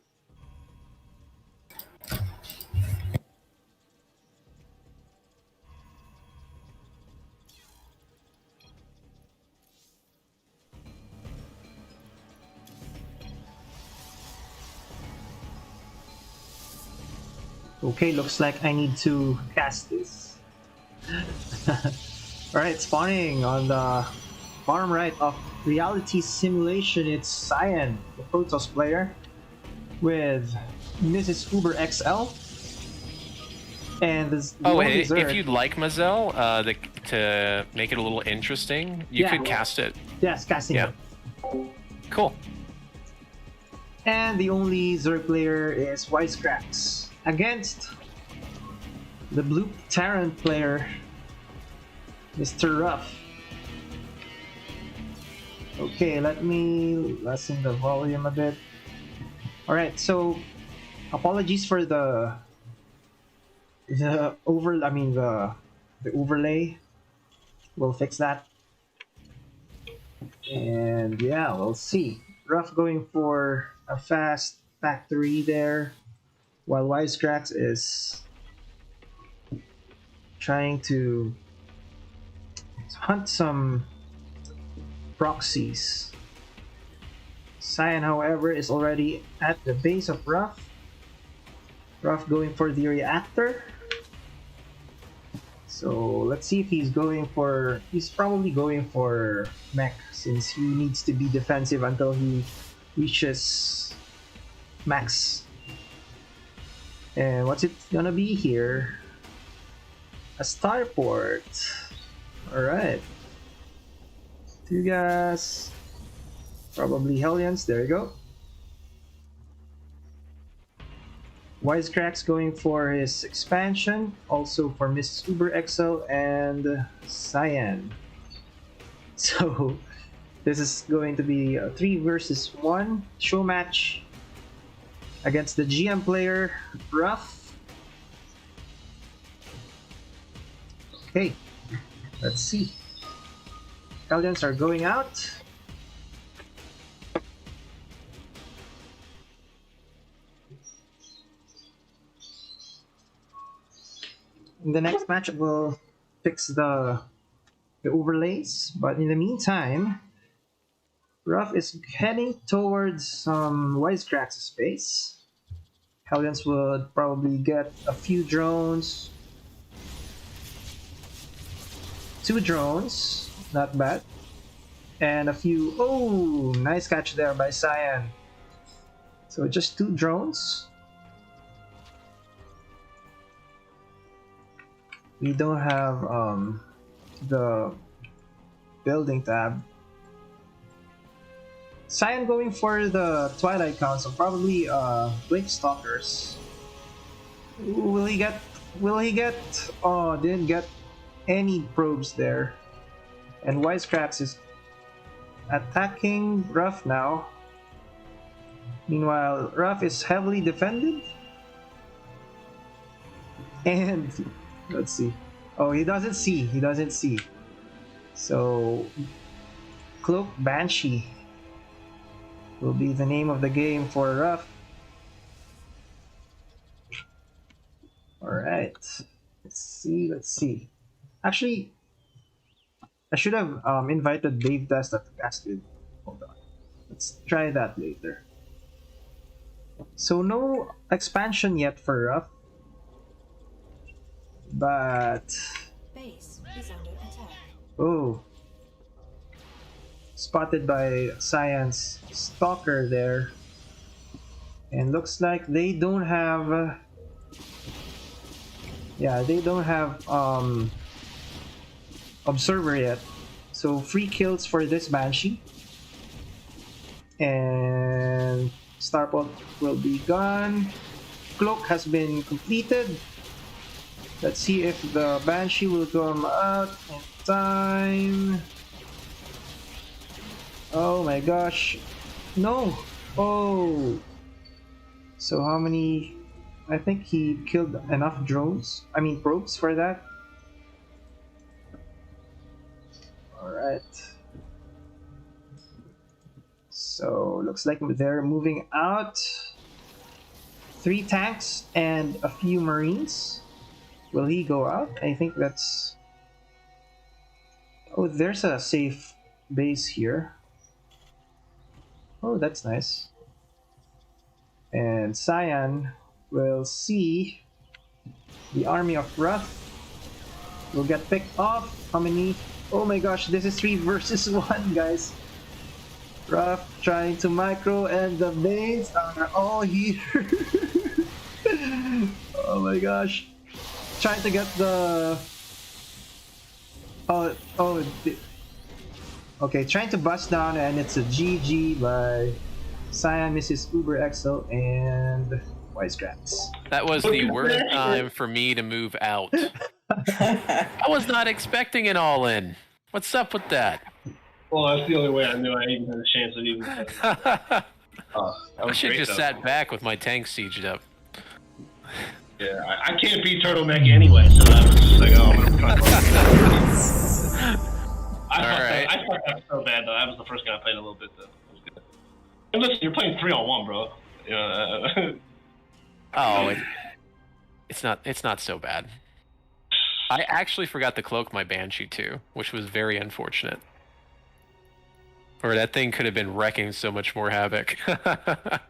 Speaker 6: Okay, looks like I need to cast this. Alright, spawning on the bottom right of Reality Simulation, it's Cyan, the Protoss player, with Mrs. Uber XL. And this
Speaker 1: if you'd like Mazel, to make it a little interesting, you could cast it.
Speaker 6: Yes, casting it.
Speaker 1: Cool.
Speaker 6: And the only Zerg player is Wisecracks against the Blue Terran player, Mr. Ruff. Okay, let me lessen the volume a bit. Alright, so apologies for the overlay. We'll fix that. And yeah, we'll see. Ruff going for a fast factory there, while Wisecracks is trying to hunt some proxies. Cyan, however, is already at the base of Ruff. Ruff going for the reactor. So let's see if he's probably going for mech, since he needs to be defensive until he reaches max. And what's it gonna be here? A starport. Alright. Two guys. Probably Hellions. There you go. Wisecracks going for his expansion. Also for Mrs. Uber XL and Cyan. So this is going to be a 3 versus 1 show match against the GM player, Ruff. Okay, let's see. Hellions are going out. In the next match, we'll fix the overlays, but in the meantime, Ruff is heading towards Wisecrack's space. Hellions would probably get a few drones. 2 drones, not bad. And a few. Oh, nice catch there by Cyan. So just 2 drones. We don't have the building tab. Cyan going for the Twilight Council, probably Blink Stalkers. Ooh, will he get? Oh, didn't get any probes there. And Wisecracks is attacking Ruff now. Meanwhile, Ruff is heavily defended. And let's see. Oh, he doesn't see. So Cloak Banshee will be the name of the game for Ruff. Alright. Let's see. Actually, I should have invited Dave Testa to cast with. Hold on. Let's try that later. So no expansion yet for Ruff. But
Speaker 7: Base is under attack.
Speaker 6: oh, spotted by Cyan's Stalker there. And looks like they don't have Observer yet. So free kills for this Banshee. And Starport will be gone. Cloak has been completed. Let's see if the Banshee will come out in time. Oh my gosh. No! Oh! So how many? I think he killed enough probes for that. Alright. So looks like they're moving out. 3 tanks and a few Marines. Will he go out? I think that's... Oh, there's a safe base here. Oh, that's nice. And Cyan will see the army of Ruff will get picked off. How many? Oh my gosh, this is 3 versus 1, guys. Ruff trying to micro and the Banes are all here. Oh my gosh. Trying to get the... Okay, trying to bust down and it's a GG by Cyan, Mrs. Uber XL, and Wisecracks.
Speaker 1: That was the worst time for me to move out. I was not expecting an all-in. What's up with that?
Speaker 3: Well, that's the only way I knew I even had a chance of even.
Speaker 1: I should just sat back with my tank sieged up.
Speaker 3: Yeah, I can't beat Turtleneck anyway, so I was just like, oh, I'm gonna try. I fucked up so bad though. That was the first game I played a little bit though. It was good. And listen, you're playing 3-on-1, bro.
Speaker 1: Oh, it's not so bad. I actually forgot to cloak my Banshee too, which was very unfortunate. Or that thing could have been wrecking so much more havoc.
Speaker 3: It's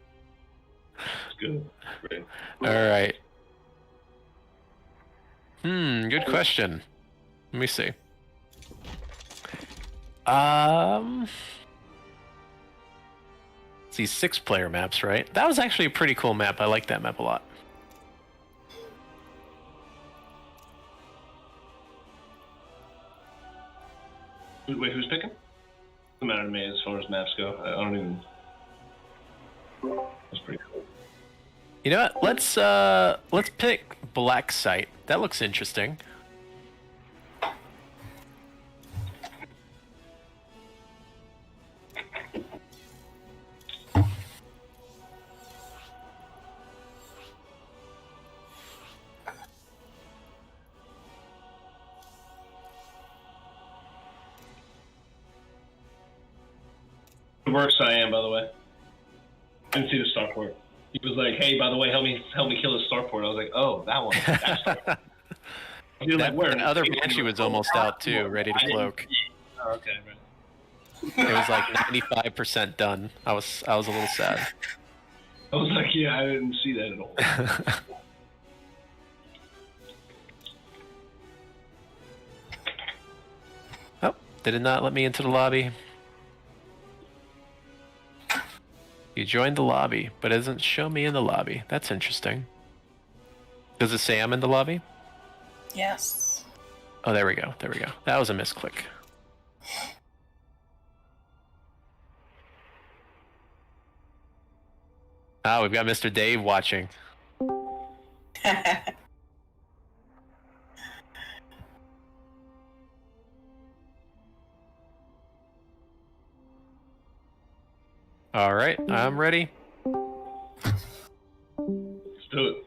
Speaker 3: good. Great.
Speaker 1: All right. Good question. Let me see. Let's see, 6-player maps, right? That was actually a pretty cool map. I like that map a lot.
Speaker 3: Wait, who's picking? Doesn't matter to me as far as maps go. I don't even. That's pretty cool.
Speaker 1: You know what? Let's pick Black Site. That looks interesting.
Speaker 3: Good work, Cyan, by the way. Didn't see the starport. He was like, "Hey, by the way, help me kill the starport." I was like, "Oh, that one." You're like, "Where?"
Speaker 1: And other Banshee was almost out too, ready to cloak.
Speaker 3: Oh, okay, right.
Speaker 1: It was like 95% done. I was a little sad.
Speaker 3: I was like, yeah, I didn't see that at all.
Speaker 1: Oh, did it not let me into the lobby? You joined the lobby, but it doesn't show me in the lobby. That's interesting. Does it say I'm in the lobby?
Speaker 2: Yes.
Speaker 1: Oh, there we go. There we go. That was a misclick. Ah, we've got Mr. Dave watching. All right, I'm ready.
Speaker 3: Let's do it.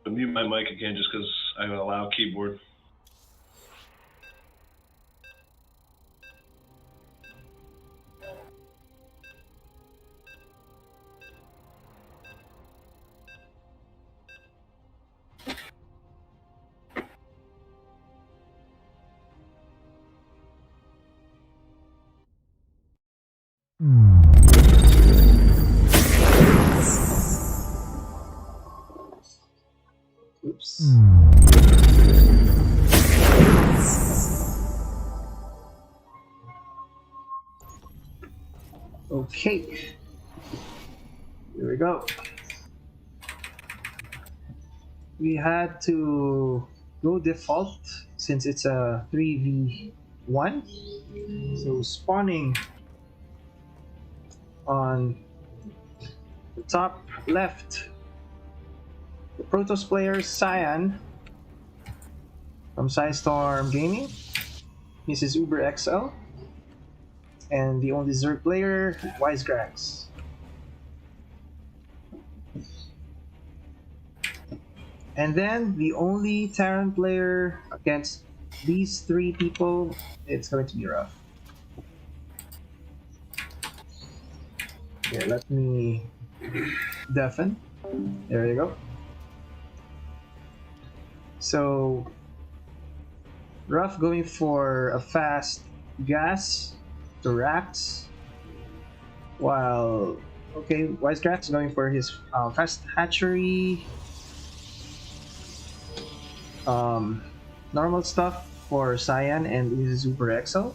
Speaker 3: I'll mute my mic again just because I have a loud keyboard.
Speaker 6: Oops. Okay. Here we go. We had to go default since it's a 3v1. So spawning on the top left, the Protoss player Cyan from Storm Gaming. This is Uber XL. And the only Zerg player, Wisecracks. And then the only Terran player against these three people, it's going to be rough. Here, let me deafen. There you go. So, rough going for a fast gas to racks, while Wisecracks going for his fast hatchery, normal stuff for Cyan and his Super XL.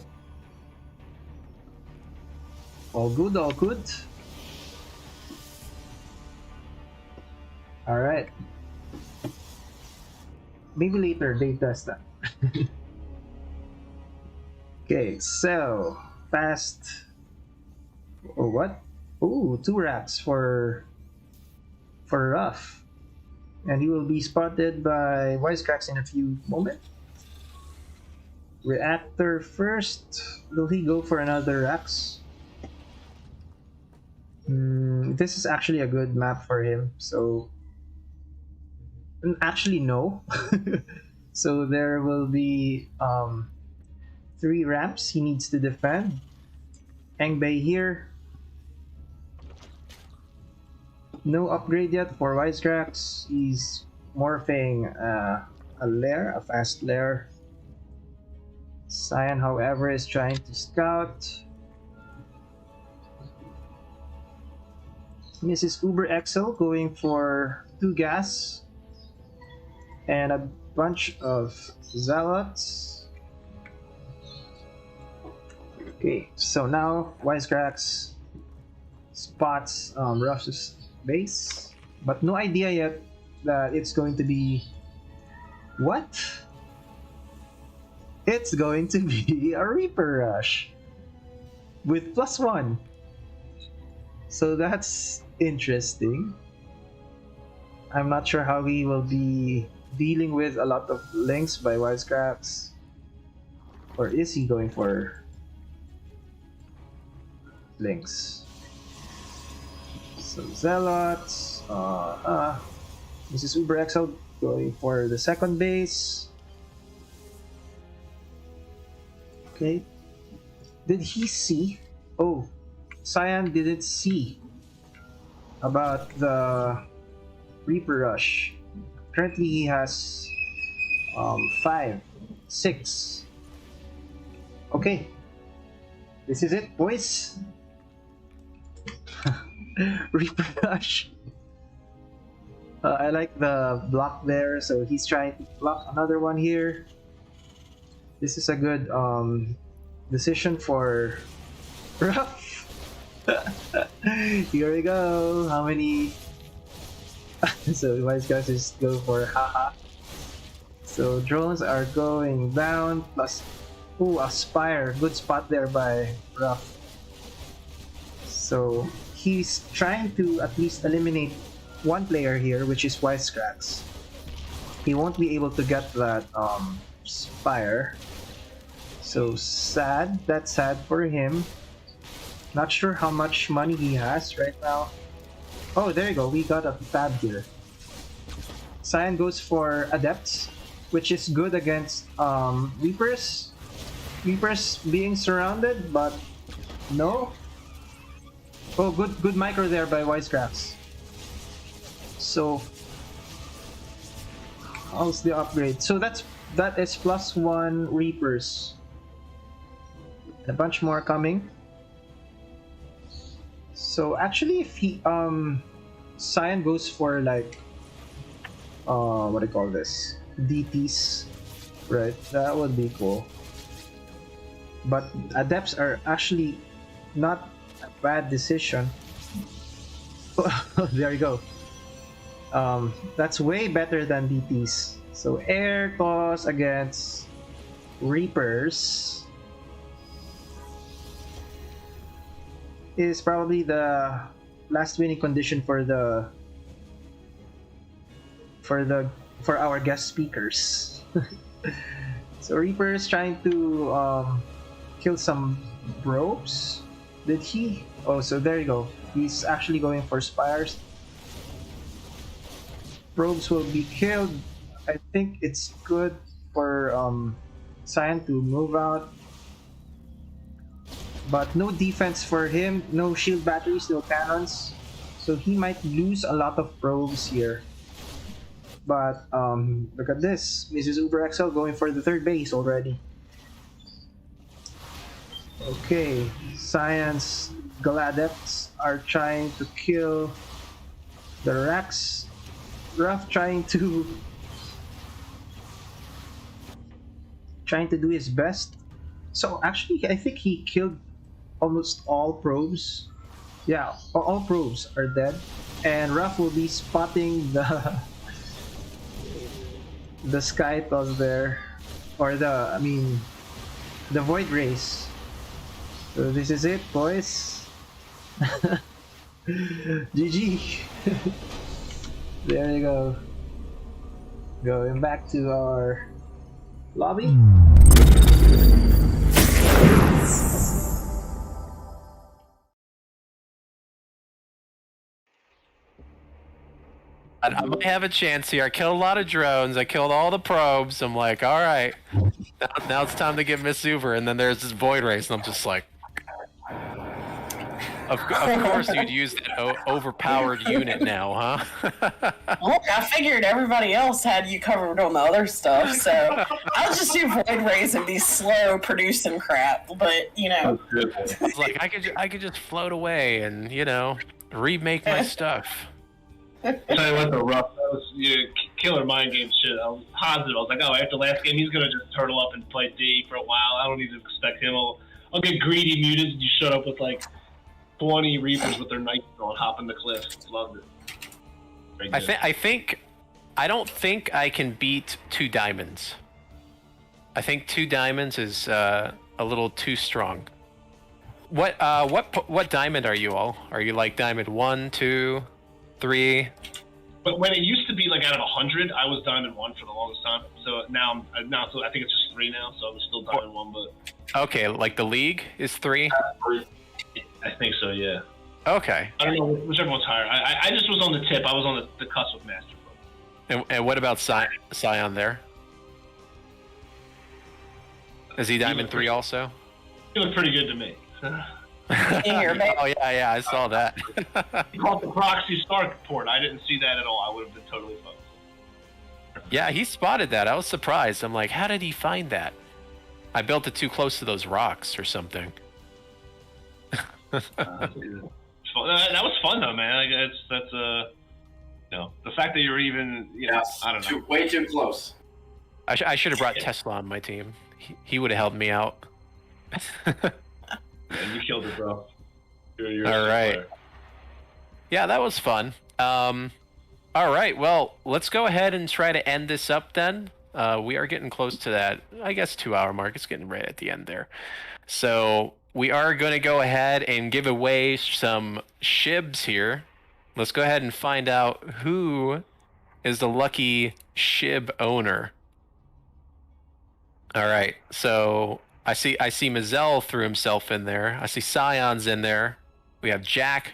Speaker 6: All good, all good. All right. Maybe later they test that. Okay, so fast. Or what? Ooh, 2 racks for rough, and he will be spotted by Wisecracks in a few moments. Reactor first. Will he go for another racks? This is actually a good map for him. So actually no. So there will be 3 ramps he needs to defend. Engbei here. No upgrade yet for Wisecracks. He's morphing a lair, a fast lair. Cyan, however, is trying to scout. Mrs. Uber XL going for 2 gas and a bunch of zealots. Okay, so now Wisecracks spots Ruff's base, but no idea yet that it's going to be what? It's going to be a Reaper Rush with +1. So that's interesting. I'm not sure how he will be dealing with a lot of links by Wisecracks. Or is he going for links? So Zealots, Mrs. Uber XL going for the second base. Okay. Did he see? Oh, Cyan didn't see about the Reaper Rush. Currently he has 5 6. Okay. This is it, boys. Reaper Rush. I like the block there, so he's trying to block another one here. This is a good decision for Ruff. Here we go. How many? So Wise guys just go for haha. So drones are going down. Plus, ooh, Aspire. Good spot there by Ruff. So he's trying to at least eliminate one player here, which is Wisecracks. He won't be able to get that Spire. So sad. That's sad for him. Not sure how much money he has right now. Oh, there you go. We got a tab here. Cyan goes for Adepts, which is good against Reapers. Reapers being surrounded, but no. Oh, good micro there by Wisecracks. So, how's the upgrade? So that is +1 Reapers. A bunch more coming. So actually, if he Cyan goes for like what do you call this? DTs, right? That would be cool. But Adepts are actually not a bad decision. There you go. That's way better than DTs. So air toss against Reapers is probably the last winning condition for our guest speakers. So Reaper's trying to kill some probes. Did he? Oh, so there you go. He's actually going for Spires. Probes will be killed. I think it's good for Cyan to move out. But no defense for him, no shield batteries, no cannons. So he might lose a lot of probes here. But look at this. Mrs. Uber XL going for the third base already. Okay, Cyan's Galadepts are trying to kill the Rax. Ruff trying to do his best. So actually, I think he killed almost all probes. Yeah, all probes are dead, and Ruff will be spotting the sky toss there, or the void race. So this is it, boys. GG. There you go. Going back to our lobby.
Speaker 1: I might have a chance here. I killed a lot of drones. I killed all the probes. I'm like, all right, now it's time to get Miss Uber. And then there's this void race, and I'm just like, of course you'd use that overpowered unit now, huh?
Speaker 2: Well, I figured everybody else had you covered on the other stuff, so I'll just do void rays and be slow producing crap. But
Speaker 1: I was like, I could just float away and remake my stuff.
Speaker 3: Tell you what, the Ruff, that was killer mind game shit. I was positive. I was like, oh, after last game, he's gonna just turtle up and play D for a while. I don't need to expect him. I'll get greedy muted. You showed up with like 20 Reapers with their knights on, hopping the cliff. Loved it.
Speaker 1: I don't think I can beat 2 diamonds. I think 2 diamonds is a little too strong. What diamond are you all? Are you like diamond 1, 2, 3?
Speaker 3: But when it used to be like out of 100, I was diamond 1 for the longest time. So now so I think it's just 3 now. So I'm still diamond 1, but
Speaker 1: okay, like the league is 3.
Speaker 3: I think so, yeah.
Speaker 1: Okay.
Speaker 3: I don't know whichever one's higher. I just was on the tip. I was on the cusp with Master.
Speaker 1: And what about Scion there? Is he diamond 3 also?
Speaker 3: He looked pretty good to me.
Speaker 1: Oh yeah, I saw that.
Speaker 3: He called the proxy Stark port. I didn't see that at all. I would have been totally fine.
Speaker 1: Yeah, he spotted that. I was surprised. I'm like, how did he find that? I built it too close to those rocks or something.
Speaker 3: That was fun though, man. Like, that's the fact that you're even,
Speaker 4: Yes,
Speaker 3: I don't know.
Speaker 4: way too close.
Speaker 1: I should have brought Tesla on my team. He would have helped me out.
Speaker 3: Man, you killed it, bro. You're
Speaker 1: All right.
Speaker 3: player.
Speaker 1: Yeah, that was fun. All right, well, let's go ahead and try to end this up then. We are getting close to that, I guess, 2-hour mark. It's getting right at the end there. So we are going to go ahead and give away some shibs here. Let's go ahead and find out who is the lucky shib owner. All right, so I see Mazel threw himself in there. I see Scion's in there. We have Jack.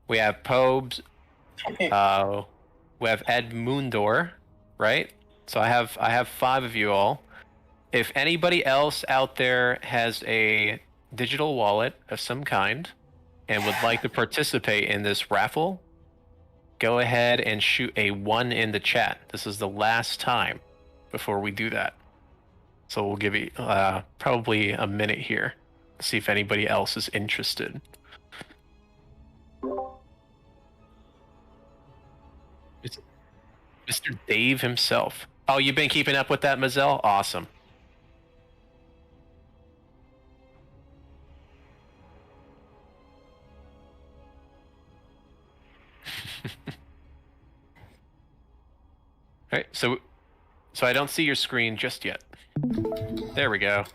Speaker 1: We have Pobes. We have Ed Moondor, right? So I have 5 of you all. If anybody else out there has a digital wallet of some kind and would like to participate in this raffle, go ahead and shoot a 1 in the chat. This is the last time before we do that. So we'll give you probably a minute here to see if anybody else is interested. It's Mr. Dave himself. Oh, you've been keeping up with that, Mazel? Awesome. All right, so I don't see your screen just yet. There we go.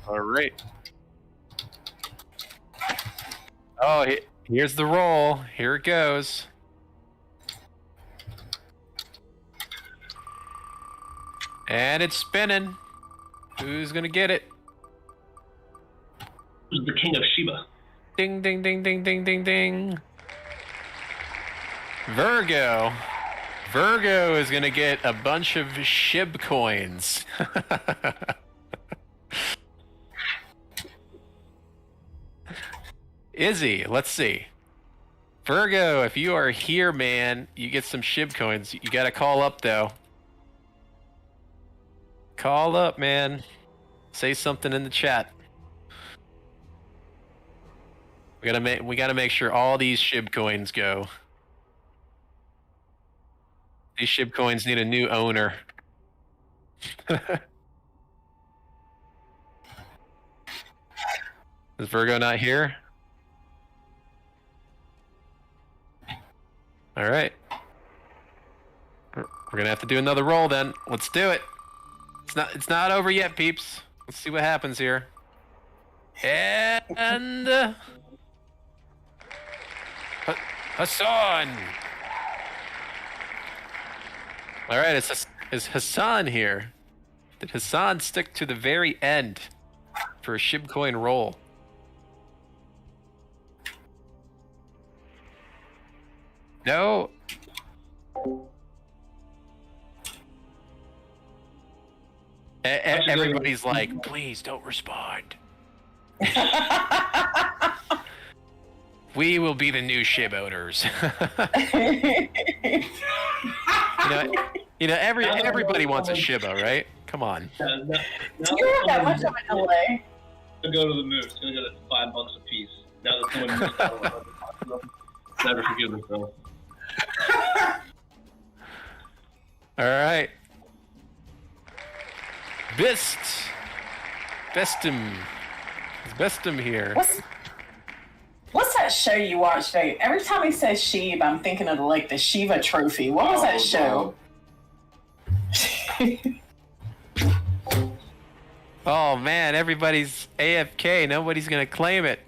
Speaker 1: All right. Oh, here's the roll. Here it goes. And it's spinning. Who's gonna get it?
Speaker 3: Who's the king of Sheba?
Speaker 1: Ding, ding, ding, ding, ding, ding, ding. Virgo. Virgo is gonna get a bunch of SHIB coins. Izzy, let's see. Virgo, if you are here, man, you get some SHIB coins. You gotta call up, though. Call up, man. Say something in the chat. We gotta make sure all these SHIB coins go. These SHIB coins need a new owner. Is Virgo not here? All right. We're gonna have to do another roll then. Let's do it. It's not over yet, peeps. Let's see what happens here. And Hassan. All right, is Hassan here? Did Hassan stick to the very end for a SHIB coin roll? No. Everybody's like, please don't respond. We will be the new SHIB owners. Everybody wants a Shiba, right? Come on.
Speaker 2: Do you have that much of a delay?
Speaker 3: To go to the moon. It's gonna go to $5 a piece. Now that someone missed out on it. Never forgive themselves.
Speaker 1: All right. Bestum. Is Bestum here?
Speaker 2: What's that show you watch, Dave? Every time he says Sheeb, I'm thinking of the Shiva Trophy. What was that show?
Speaker 1: Oh man, everybody's AFK. Nobody's gonna claim it.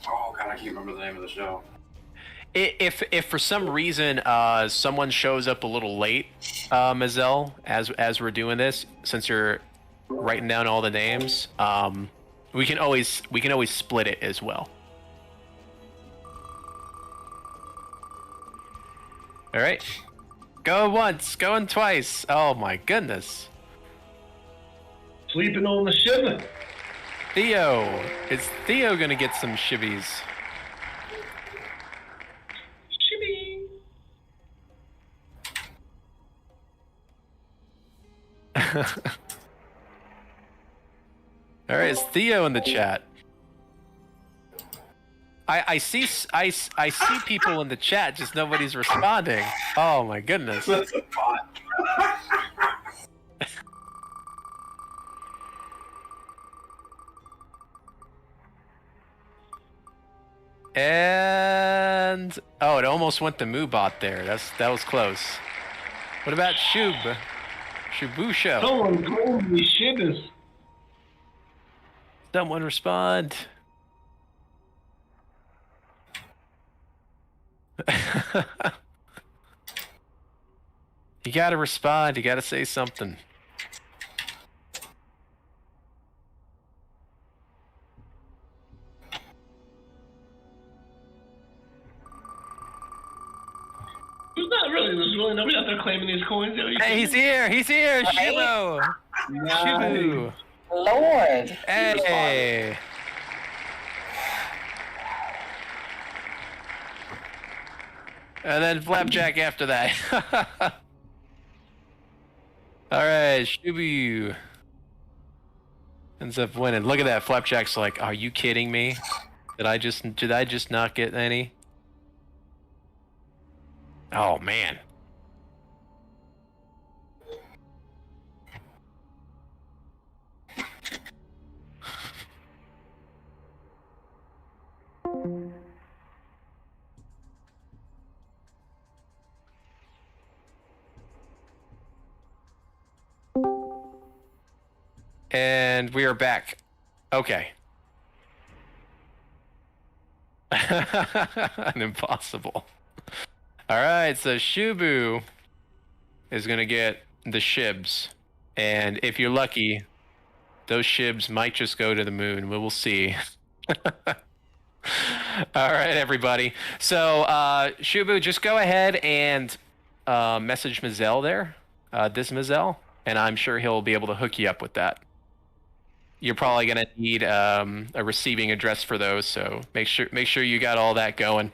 Speaker 4: Oh god, I can't remember the name of the show.
Speaker 1: If for some reason someone shows up a little late, Mazel, as we're doing this, since you're writing down all the names, we can always split it as well. All right, go once, going twice. Oh my goodness.
Speaker 3: Sleeping on the Shiba.
Speaker 1: Theo, is Theo gonna get some shivvies? All right, it's Theo in the chat. I see people in the chat, just nobody's responding. Oh my goodness.
Speaker 4: That's a bot.
Speaker 1: And oh, it almost went to Moobot there. That was close. What about Shub? Shubusho.
Speaker 3: Someone told me shivers.
Speaker 1: Someone respond. You gotta respond. You gotta say something.
Speaker 3: There's really nobody out there claiming these coins.
Speaker 1: Hey, he's here! He's here!
Speaker 2: Right?
Speaker 1: Shibu! Shibu!
Speaker 2: Lord.
Speaker 1: Hey! And then Flapjack after that. Alright, Shibu ends up winning. Look at that. Flapjack's like, are you kidding me? Did I just not get any? Oh man. And we are back. Okay. An impossible. Alright, so Shubu is gonna get the shibs. And if you're lucky, those shibs might just go to the moon. We will see. Alright, everybody. So, Shubu, just go ahead and message Mazel there. This Mazel. And I'm sure he'll be able to hook you up with that. You're probably gonna need a receiving address for those, so make sure you got all that going.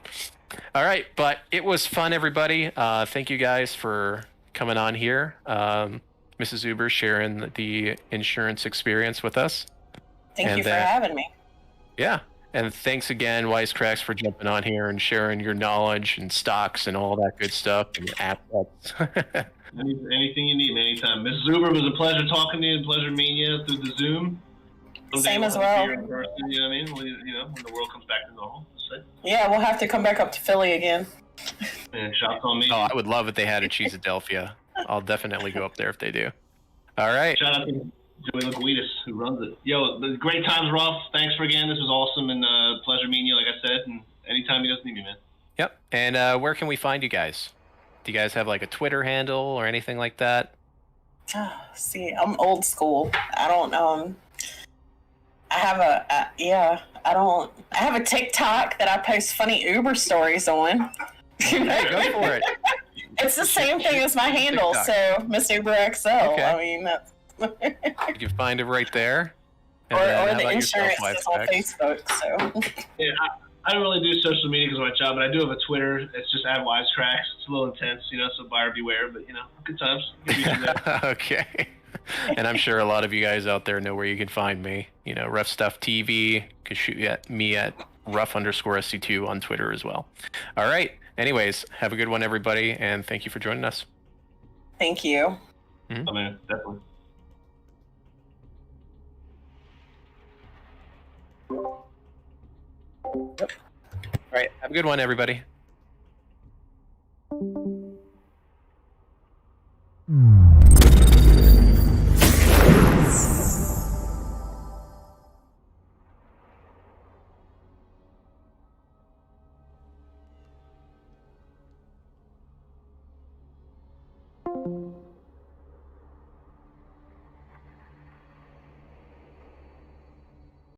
Speaker 1: All right, but it was fun, everybody. Thank you guys for coming on here. Mrs. Uber sharing the insurance experience with us.
Speaker 2: Thank you for having me.
Speaker 1: Yeah, and thanks again, Wisecracks, for jumping on here and sharing your knowledge and stocks and all that good stuff and assets.
Speaker 3: Anything you need, anytime. Mrs. Uber, it was a pleasure talking to you and pleasure meeting you through the Zoom.
Speaker 2: Same as well.
Speaker 3: You know what I mean? When the world comes back to normal.
Speaker 2: Yeah, we'll have to come back up to Philly again.
Speaker 3: And shots on me.
Speaker 1: Oh, I would love if they had a Cheeseadelphia. I'll definitely go up there if they do. All right.
Speaker 3: Shout out to Joey Laguidis, who runs it. Yo, the great times, Ruff. Thanks for again. This was awesome and pleasure meeting you, like I said. And anytime you guys need me, man.
Speaker 1: Yep. And where can we find you guys? Do you guys have like a Twitter handle or anything like that?
Speaker 2: See, I'm old school. I don't I have I have a TikTok that I post funny Uber stories on.
Speaker 1: Hey, go for it.
Speaker 2: It's the same thing as my handle,
Speaker 1: TikTok.
Speaker 2: so Miss Uber XL.
Speaker 1: Okay.
Speaker 2: I mean, that's
Speaker 1: You can find it right there. And
Speaker 2: or
Speaker 1: then how
Speaker 2: the
Speaker 1: about yourself,
Speaker 2: insurance is on
Speaker 1: Wisecracks?
Speaker 2: Facebook. So
Speaker 3: Yeah, I don't really do social media because of my job, but I do have a Twitter. It's just @Wisecracks. It's a little intense, so buyer beware. But good times. You can reach me there.
Speaker 1: Okay. And I'm sure a lot of you guys out there know where you can find me. Rough Stuff TV. You can shoot at me at rough_SC2 on Twitter as well. All right. Anyways, have a good one, everybody, and thank you for joining us.
Speaker 2: thank you.
Speaker 3: Oh, man, definitely.
Speaker 1: All right. Have a good one, everybody.